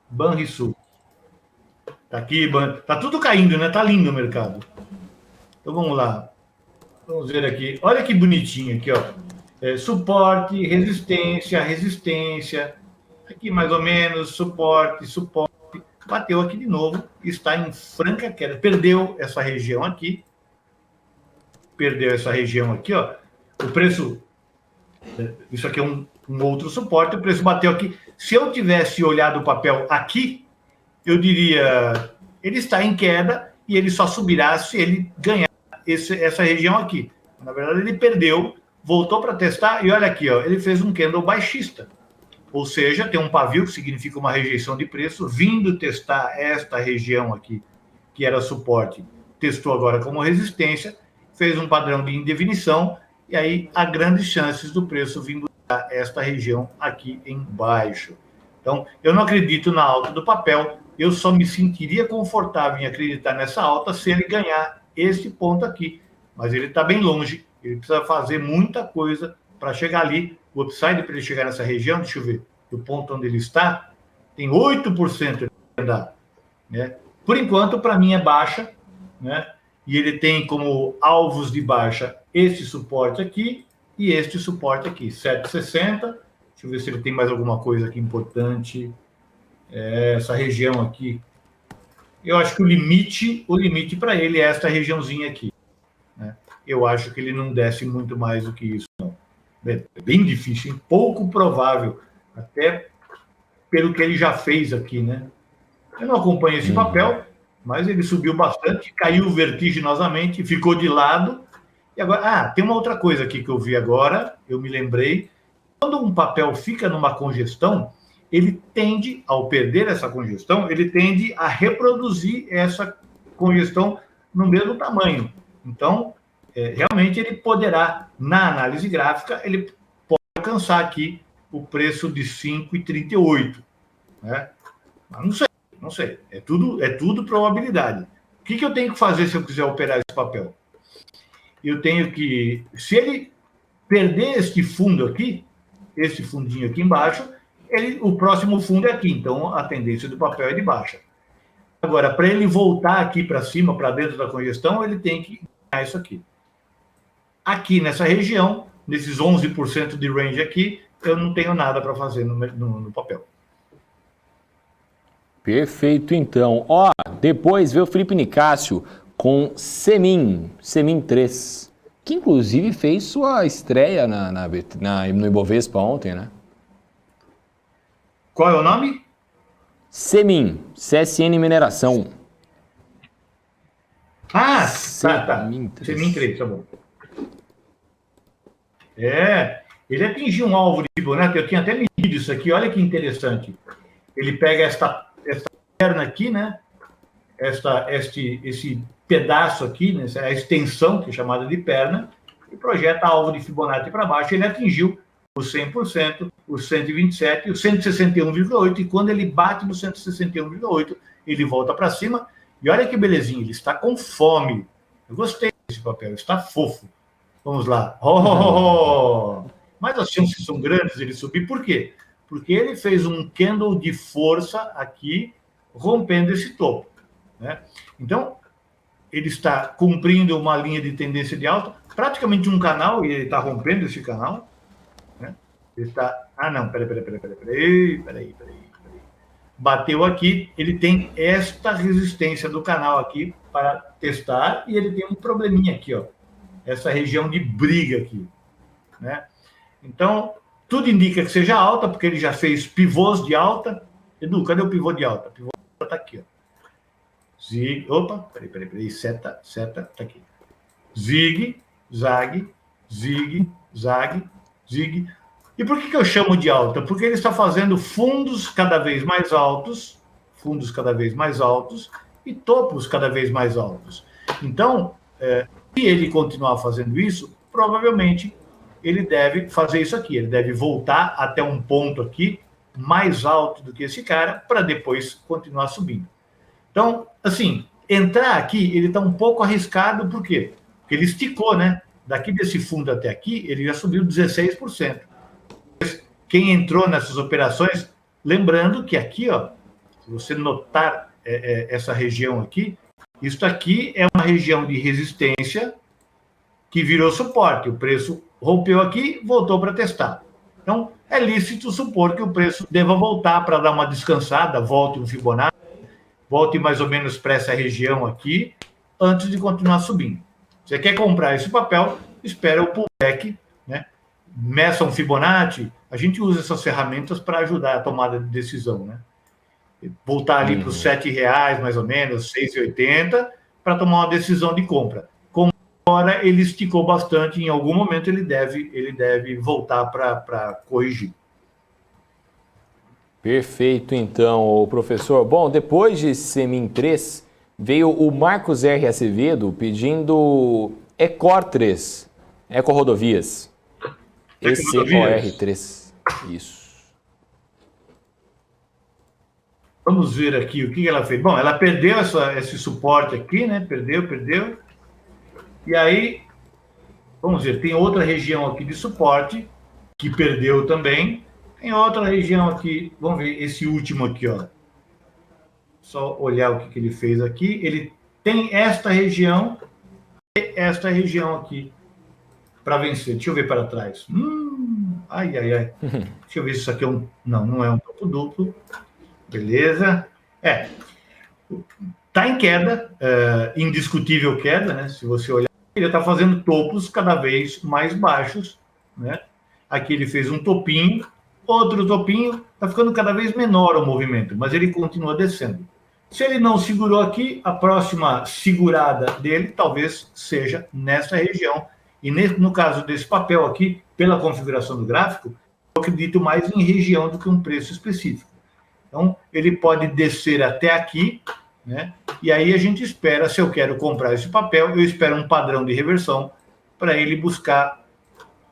Banrisul. Tá aqui, tá tudo caindo, né? Tá lindo o mercado. Então vamos lá. Vamos ver aqui. Olha que bonitinho aqui, ó. Suporte, resistência. Aqui mais ou menos, suporte. Bateu aqui de novo, está em franca queda. Perdeu essa região aqui. Ó. O preço... Isso aqui é um outro suporte. O preço bateu aqui. Se eu tivesse olhado o papel aqui, eu diria, ele está em queda e ele só subirá se ele ganhar essa região aqui. Na verdade, ele perdeu, voltou para testar e olha aqui, ó, ele fez um candle baixista. Ou seja, tem um pavio, que significa uma rejeição de preço, vindo testar esta região aqui, que era suporte, testou agora como resistência, fez um padrão de indefinição e aí há grandes chances do preço vindo a esta região aqui embaixo. Então, eu não acredito na alta do papel, eu só me sentiria confortável em acreditar nessa alta se ele ganhar esse ponto aqui. Mas ele está bem longe, ele precisa fazer muita coisa para chegar ali. O upside para ele chegar nessa região, deixa eu ver, o ponto onde ele está, tem 8% de andar, né? Por enquanto, para mim, é baixa, né? E ele tem como alvos de baixa este suporte aqui e este suporte aqui, 7,60. Deixa eu ver se ele tem mais alguma coisa aqui importante. Essa região aqui. Eu acho que o limite para ele é esta regiãozinha aqui, né? Eu acho que ele não desce muito mais do que isso, não. É bem difícil, hein? Pouco provável, até pelo que ele já fez aqui, né? Eu não acompanho esse papel, mas ele subiu bastante, caiu vertiginosamente, ficou de lado. E agora, tem uma outra coisa aqui que eu vi agora, eu me lembrei. Quando um papel fica numa congestão, ele tende, ao perder essa congestão, ele tende a reproduzir essa congestão no mesmo tamanho. Então, realmente ele poderá, na análise gráfica, ele pode alcançar aqui o preço de 5,38, né? Mas não sei. É tudo probabilidade. O que eu tenho que fazer se eu quiser operar esse papel? Eu tenho que, se ele perder este fundo aqui, esse fundinho aqui embaixo, o próximo fundo é aqui, então a tendência do papel é de baixa. Agora, para ele voltar aqui para cima, para dentro da congestão, ele tem que ganhar isso aqui. Aqui nessa região, nesses 11% de range aqui, eu não tenho nada para fazer no papel. Perfeito, então. Depois veio o Felipe Nicásio com Semin 3, que inclusive fez sua estreia no Ibovespa ontem, né? Qual é o nome? Semin, CSN Mineração. Tá. Semin 3, tá bom. Ele atingiu um alvo de Fibonacci, eu tinha até medido isso aqui, olha que interessante. Ele pega esta perna aqui, né? Esse pedaço aqui, né? A extensão, que é chamada de perna, e projeta alvo de Fibonacci para baixo. Ele atingiu os 100%, o 127 e o 161,8, e quando ele bate no 161,8, ele volta para cima, e olha que belezinha, ele está com fome. Eu gostei desse papel, está fofo. Vamos lá. Mas as chances são grandes ele subir, por quê? Porque ele fez um candle de força aqui, rompendo esse topo, né? Então, ele está cumprindo uma linha de tendência de alta, praticamente um canal, e ele está rompendo esse canal, né? Ele está... Ah, não, peraí. Bateu aqui, ele tem esta resistência do canal aqui para testar, e ele tem um probleminha aqui, ó, essa região de briga aqui, né? Então, tudo indica que seja alta, porque ele já fez pivôs de alta. Edu, cadê o pivô de alta? O pivô de alta está aqui, ó. Zig, opa, peraí, seta, tá aqui. Zig, zag, zig, zag, zig. E por que eu chamo de alta? Porque ele está fazendo fundos cada vez mais altos e topos cada vez mais altos. Então, se ele continuar fazendo isso, provavelmente ele deve fazer isso aqui, ele deve voltar até um ponto aqui mais alto do que esse cara, para depois continuar subindo. Então, assim, entrar aqui, ele está um pouco arriscado, por quê? Porque ele esticou, né? Daqui desse fundo até aqui, ele já subiu 16%. Quem entrou nessas operações, lembrando que aqui, ó, se você notar essa região aqui, isso aqui é uma região de resistência que virou suporte. O preço rompeu aqui, voltou para testar. Então, é lícito supor que o preço deva voltar para dar uma descansada, volte um Fibonacci, volte mais ou menos para essa região aqui, antes de continuar subindo. Você quer comprar esse papel, espera o pullback, né? Meça um Fibonacci, a gente usa essas ferramentas para ajudar a tomada de decisão, né? Voltar ali para os R$7, mais ou menos, 6,80, para tomar uma decisão de compra. Como agora ele esticou bastante, em algum momento ele deve voltar para corrigir. Perfeito, então, professor. Bom, depois de Semin 3, veio o Marcos R. Acevedo pedindo Ecor 3, Ecorodovias. ECOR3. Isso. Vamos ver aqui o que ela fez. Bom, ela perdeu esse suporte aqui, né? Perdeu. E aí, vamos ver, tem outra região aqui de suporte que perdeu também. Tem outra região aqui, vamos ver esse último aqui, ó. Só olhar o que ele fez aqui. Ele tem esta região e esta região aqui para vencer. Deixa eu ver para trás. Ai. Deixa eu ver se isso aqui é um... Não é um topo duplo. Beleza. Tá em queda, indiscutível queda, né? Se você olhar, ele está fazendo topos cada vez mais baixos, né? Aqui ele fez um topinho, outro topinho, está ficando cada vez menor o movimento, mas ele continua descendo. Se ele não segurou aqui, a próxima segurada dele talvez seja nessa região. E no caso desse papel aqui, pela configuração do gráfico, eu acredito mais em região do que um preço específico. Então, ele pode descer até aqui, né? E aí a gente espera, se eu quero comprar esse papel, eu espero um padrão de reversão para ele buscar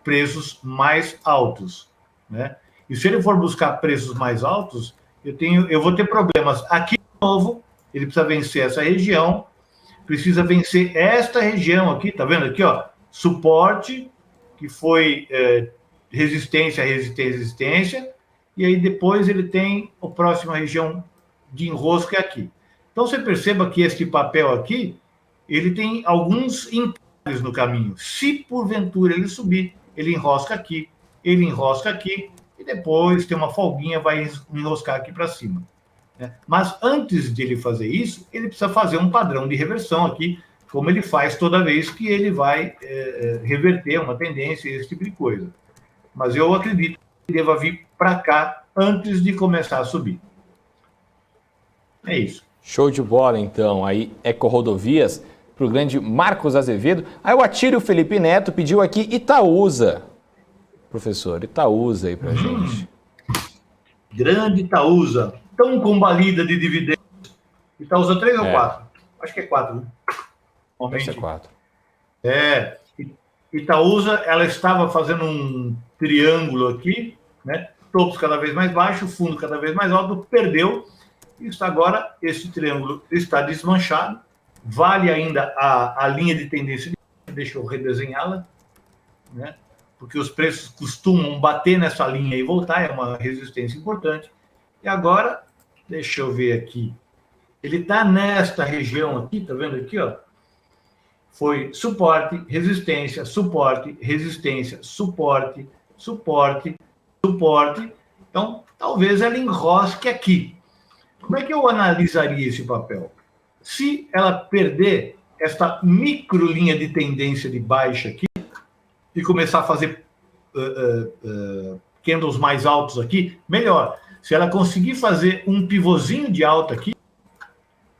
preços mais altos, né? E se ele for buscar preços mais altos, eu vou ter problemas aqui de novo. Ele precisa vencer essa região, precisa vencer esta região aqui, tá vendo aqui, ó? Suporte, que foi resistência, e aí depois ele tem a próxima região de enrosco aqui. Então você perceba que este papel aqui, ele tem alguns entraves no caminho. Se porventura ele subir, ele enrosca aqui, e depois tem uma folguinha, vai enroscar aqui para cima, né? Mas antes de ele fazer isso, ele precisa fazer um padrão de reversão aqui, como ele faz toda vez que ele vai reverter uma tendência, esse tipo de coisa. Mas eu acredito que deva vir para cá antes de começar a subir. É isso. Show de bola, então. Aí, Ecorodovias, para o grande Marcos Azevedo. Aí o Atílio Felipe Neto pediu aqui Itaúsa. Professor, Itaúsa aí para gente. Grande Itaúsa. Tão combalida de dividendos. Itaúsa 3 ou 4? Acho que é 4, né? Acho que é 4. Itaúsa, ela estava fazendo um triângulo aqui, né? topos cada vez mais baixos, fundo cada vez mais alto, perdeu. Isso agora, esse triângulo está desmanchado. Vale ainda a linha de tendência, deixa eu redesenhá-la, né? Porque os preços costumam bater nessa linha e voltar, é uma resistência importante. E agora, deixa eu ver aqui, ele está nesta região aqui, tá vendo aqui, ó? Foi suporte, resistência, suporte, resistência, suporte, suporte, suporte. Então, talvez ela enrosque aqui. Como é que eu analisaria esse papel? Se ela perder esta micro linha de tendência de baixa aqui e começar a fazer candles mais altos aqui, melhor. Se ela conseguir fazer um pivôzinho de alta aqui,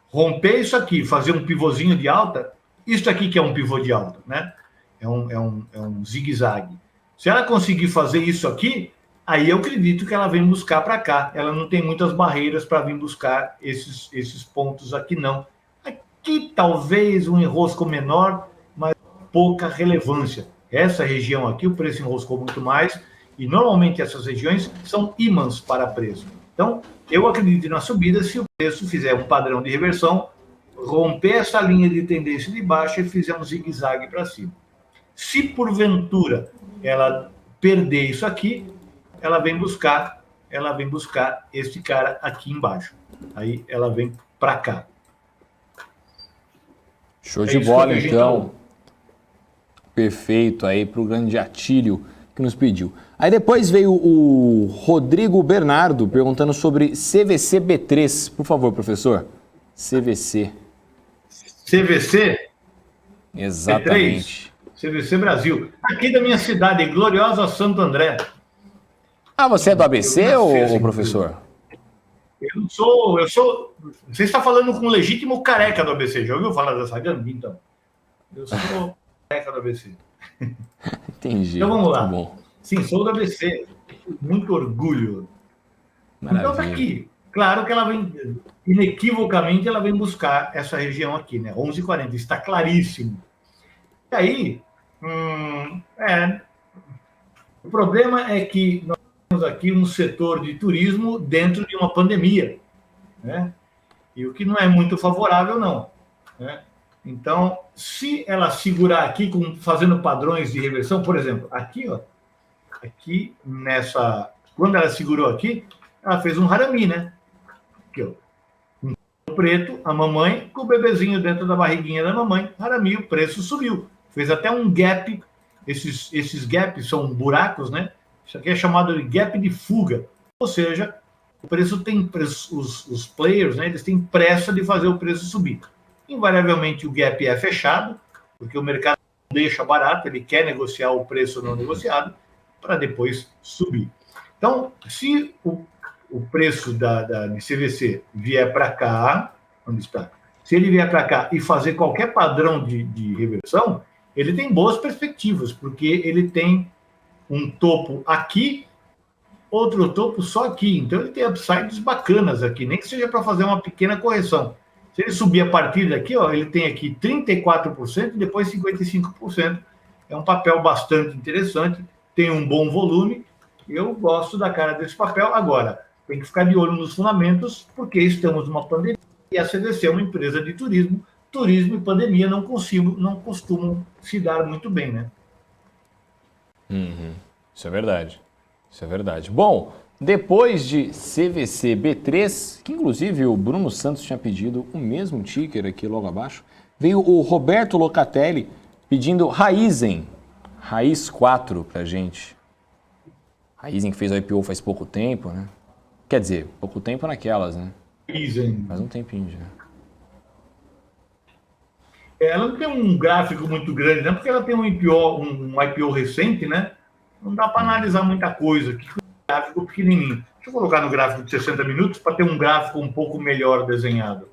romper isso aqui, fazer um pivôzinho de alta, isso aqui que é um pivô de alta, né? É um zigue-zague. Se ela conseguir fazer isso aqui, aí eu acredito que ela vem buscar para cá. Ela não tem muitas barreiras para vir buscar esses pontos aqui, não. Aqui talvez um enrosco menor, mas pouca relevância. Essa região aqui, o preço enroscou muito mais, e normalmente essas regiões são ímãs para preço. Então, eu acredito na subida se o preço fizer um padrão de reversão, romper essa linha de tendência de baixa e fizer um zigue-zague para cima. Se porventura ela perder isso aqui, ela vem buscar esse cara aqui embaixo. Aí ela vem para cá. Show de bola, então. Perfeito aí para o grande Atílio que nos pediu. Aí depois veio o Rodrigo Bernardo perguntando sobre CVC B3. Por favor, professor. CVC. CVC? Exatamente. B3, CVC Brasil. Aqui da minha cidade, gloriosa Santo André. Ah, você é do ABC, ou professor? Eu sou. Você está falando com um legítimo careca do ABC. Já ouviu falar dessa ganga? Então. Eu sou careca do ABC. Entendi. Então vamos lá. Bom. Sim, sou do ABC. Muito orgulho. Maravilha. Então tá aqui. Claro que ela vem, inequivocamente, ela vem buscar essa região aqui, né? 11,40. Está claríssimo. E aí, o problema é que nós temos aqui um setor de turismo dentro de uma pandemia, né? E o que não é muito favorável, não, né? Então, se ela segurar aqui, fazendo padrões de reversão, por exemplo, aqui, ó, aqui nessa... Quando ela segurou aqui, ela fez um harami, né? Aqui, ó. Um preto, a mamãe, com o bebezinho dentro da barriguinha da mamãe, harami, o preço subiu. Fez até um gap. Esses gaps são buracos, né? Isso aqui é chamado de gap de fuga. Ou seja, o preço tem... Os players, né? Eles têm pressa de fazer o preço subir. Invariavelmente o gap é fechado, porque o mercado não deixa barato, ele quer negociar o preço não negociado para depois subir. Então, se o preço de CVC vier para cá, onde está? Se ele vier para cá e fazer qualquer padrão de reversão, ele tem boas perspectivas, porque ele tem um topo aqui, outro topo só aqui. Então, ele tem upsides bacanas aqui, nem que seja para fazer uma pequena correção. Se ele subir a partir daqui, ó, ele tem aqui 34% e depois 55%. É um papel bastante interessante, tem um bom volume. Eu gosto da cara desse papel. Agora, tem que ficar de olho nos fundamentos, porque estamos numa pandemia e a CVC é uma empresa de turismo. Turismo e pandemia não costumam se dar muito bem, né? Isso é verdade. Isso é verdade. Bom, depois de CVC B3, que inclusive o Bruno Santos tinha pedido o mesmo ticker aqui logo abaixo, veio o Roberto Locatelli pedindo Raizen, Raiz 4 pra gente. Raizen que fez o IPO faz pouco tempo, né? Quer dizer, pouco tempo naquelas, né? Raizen. Faz um tempinho já. Ela não tem um gráfico muito grande, né? Porque ela tem um IPO recente, né? Não dá para analisar muita coisa aqui. Gráfico pequenininho. Deixa eu colocar no gráfico de 60 minutos para ter um gráfico um pouco melhor desenhado.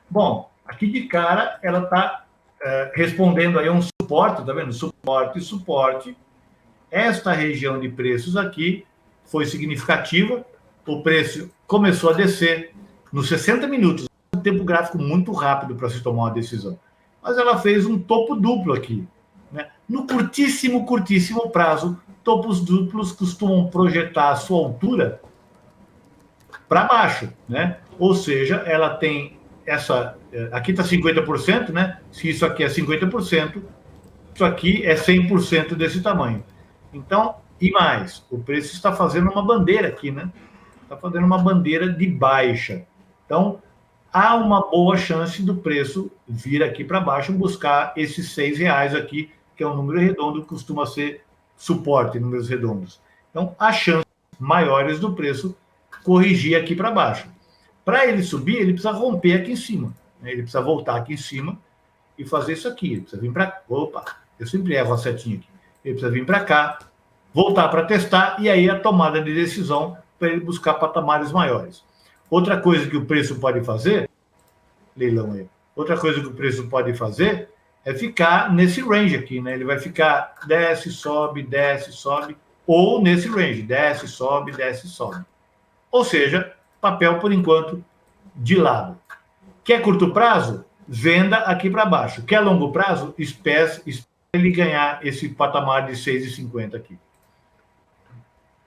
Bom, aqui de cara ela está respondendo aí a um suporte, tá vendo? Suporte. Esta região de preços aqui foi significativa. O preço começou a descer nos 60 minutos. Um tempo gráfico muito rápido para se tomar uma decisão. Mas ela fez um topo duplo aqui, né? No curtíssimo prazo, topos duplos costumam projetar a sua altura para baixo, né? Ou seja, ela tem essa... Aqui está 50%, né? Se isso aqui é 50%, isso aqui é 100% desse tamanho. Então, e mais, o preço está fazendo uma bandeira aqui, né? Está fazendo uma bandeira de baixa. Então, há uma boa chance do preço vir aqui para baixo, buscar esses R$6 aqui, que é um número redondo, costuma ser suporte em números redondos. Então, há chances maiores do preço corrigir aqui para baixo. Para ele subir, ele precisa romper aqui em cima, né? Ele precisa voltar aqui em cima e fazer isso aqui. Ele precisa vir para... Opa, eu sempre erro a setinha aqui. Ele precisa vir para cá, voltar para testar, e aí a tomada de decisão para ele buscar patamares maiores. Outra coisa que o preço pode fazer, leilão aí, outra coisa que o preço pode fazer é ficar nesse range aqui, né? Ele vai ficar desce, sobe, ou nesse range, desce, sobe, desce, sobe. Ou seja, papel, por enquanto, de lado. Quer curto prazo? Venda aqui para baixo. Quer longo prazo? Espera ele ganhar esse patamar de 6,50 aqui.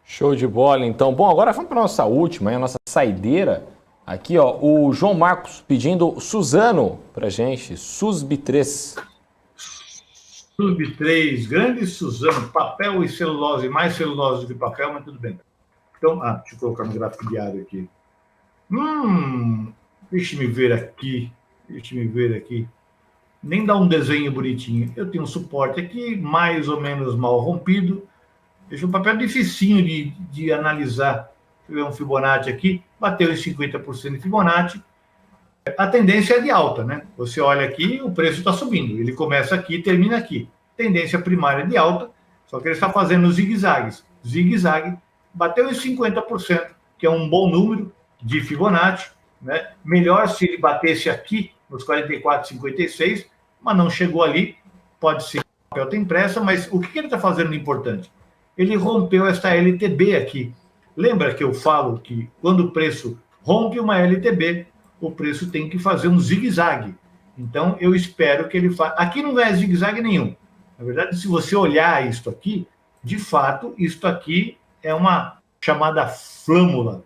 Show de bola, então. Bom, agora vamos para a nossa última, a nossa saideira. Aqui, ó, o João Marcos pedindo Suzano para gente, SUSB3. SUSB3, grande Suzano, papel e celulose, mais celulose do que papel, mas tudo bem. Então, deixa eu colocar no gráfico diário aqui. Deixa-me ver aqui. Nem dá um desenho bonitinho. Eu tenho um suporte aqui, mais ou menos mal rompido. Deixa um papel dificinho de analisar. Deixa eu ver um Fibonacci aqui. Bateu em 50% de Fibonacci. A tendência é de alta, né? Você olha aqui, o preço está subindo. Ele começa aqui e termina aqui. Tendência primária de alta, só que ele está fazendo zigue-zagues. Zigue-zague. Bateu em 50%, que é um bom número de Fibonacci, né? Melhor se ele batesse aqui, nos 44,56, mas não chegou ali. Pode ser que o papel tem pressa, mas o que ele está fazendo de importante? Ele rompeu esta LTB aqui. Lembra que eu falo que quando o preço rompe uma LTB, o preço tem que fazer um zigue-zague. Então, eu espero que ele faça... Aqui não é zigue-zague nenhum. Na verdade, se você olhar isto aqui, de fato, isto aqui é uma chamada flâmula,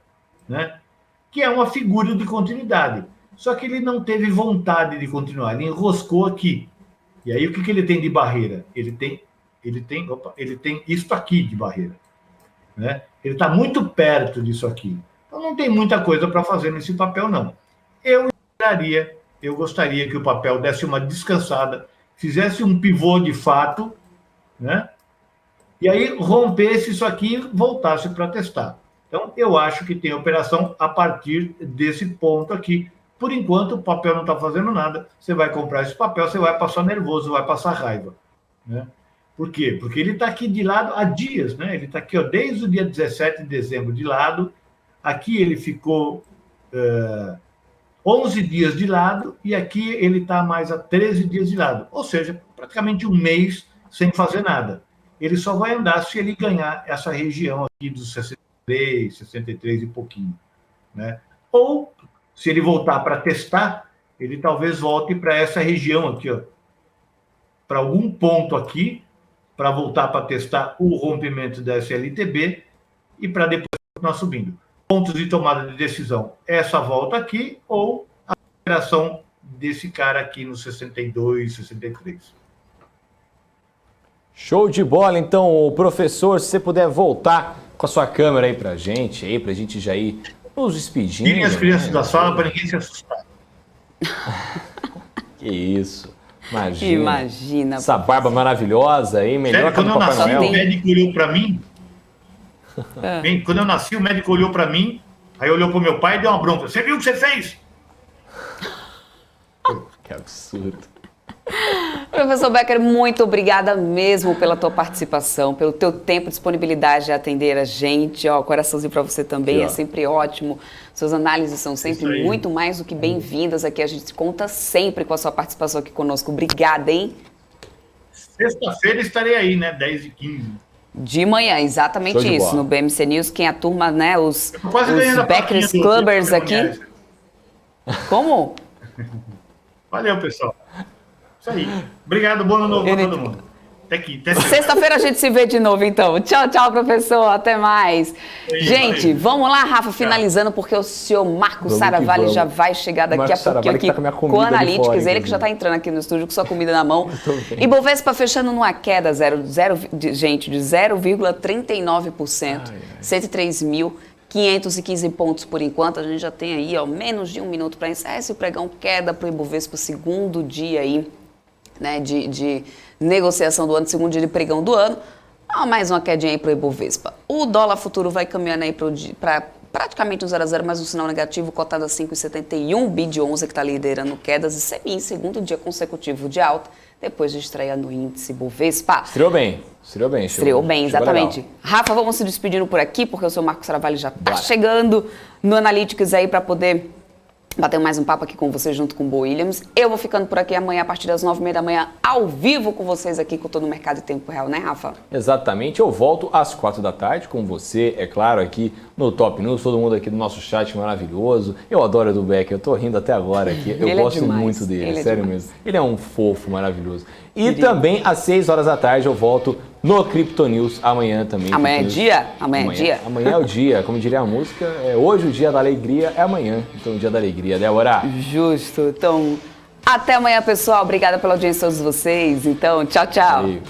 né? Que é uma figura de continuidade. Só que ele não teve vontade de continuar, ele enroscou aqui. E aí, o que ele tem de barreira? Ele tem isto aqui de barreira, né? Ele está muito perto disso aqui. Então, não tem muita coisa para fazer nesse papel, não. Eu gostaria que o papel desse uma descansada, fizesse um pivô de fato, né? E aí rompesse isso aqui e voltasse para testar. Então, eu acho que tem operação a partir desse ponto aqui. Por enquanto, o papel não está fazendo nada. Você vai comprar esse papel, você vai passar nervoso, vai passar raiva, né? Por quê? Porque ele está aqui de lado há dias, né? Ele está aqui, ó, desde o dia 17 de dezembro de lado. Aqui ele ficou 11 dias de lado e aqui ele está mais a 13 dias de lado. Ou seja, praticamente um mês sem fazer nada. Ele só vai andar se ele ganhar essa região aqui dos 63 e pouquinho, né? Ou, se ele voltar para testar, ele talvez volte para essa região aqui, ó, para algum ponto aqui, para voltar para testar o rompimento da SLTB e para depois continuar subindo. Pontos de tomada de decisão, essa volta aqui ou a operação desse cara aqui no 62, 63. Show de bola, então, professor, se você puder voltar com a sua câmera aí pra gente já ir nos despedindo. Tirem as crianças da sala para ninguém se assustar. Que isso, imagina. Imagina. Essa barba maravilhosa aí, melhor que a do Papai Noel. O médico olhou para mim. Quando eu nasci, o médico olhou para mim, aí olhou para o meu pai e deu uma bronca. Você viu o que você fez? Que absurdo. Professor Becker, muito obrigada mesmo pela tua participação, pelo teu tempo e disponibilidade de atender a gente. Ó, coraçãozinho para você também, é sempre ótimo. Suas análises são sempre muito mais do que bem-vindas aqui. A gente conta sempre com a sua participação aqui conosco. Obrigada, hein? Sexta-feira estarei aí, né? 10h15. De manhã, exatamente isso. No BMC News, quem a turma, né? Os Beckers Clubbers aqui. Como? Valeu, pessoal. Isso aí. Obrigado, bom ano novo para todo mundo. Até Sexta-feira a gente se vê de novo, então. Tchau, tchau, professor. Até mais. Gente, vamos lá, Rafa, finalizando, porque o senhor Marcos Saravalli já vai chegar daqui a pouquinho aqui com o Analytics. Ele que já está entrando aqui no estúdio com sua comida na mão. E Bovespa fechando numa queda, de 0,39%. 103.515 pontos por enquanto. A gente já tem aí, menos de um minuto para encerrar esse pregão. Queda para o Ibovespa, segundo dia aí, né, de negociação do ano, segundo dia de pregão do ano. Mais uma quedinha aí para o Ibovespa. O dólar futuro vai caminhando aí para praticamente um 0 a 0, mas um sinal negativo, cotado a 5,71, BID 11 que está liderando quedas, e CMI, segundo dia consecutivo de alta, depois de estreia no índice Bovespa. Estreou bem. Estreou bem, exatamente. Legal. Rafa, vamos se despedindo por aqui, porque o seu Marcos Saravalli já está chegando no Analytics aí para poder bater mais um papo aqui com você junto com o Bo Williams. Eu vou ficando por aqui amanhã a partir das 9h30 da manhã, ao vivo com vocês aqui, com todo o mercado em tempo real, né, Rafa? Exatamente. Eu volto às 4 da tarde com você, é claro, aqui no Top News, todo mundo aqui do nosso chat maravilhoso. Eu adoro o Edu Becker, eu tô rindo até agora aqui. Eu gosto muito dele, sério mesmo. Ele é um fofo maravilhoso. E também às 6 horas da tarde eu volto no Crypto News amanhã também. Amanhã é dia? Amanhã é dia? Amanhã é o dia, como diria a música, hoje o dia da alegria é amanhã. Então o dia da alegria, Débora. Justo. Então, até amanhã, pessoal. Obrigada pela audiência de todos vocês. Então, tchau, tchau. Valeu.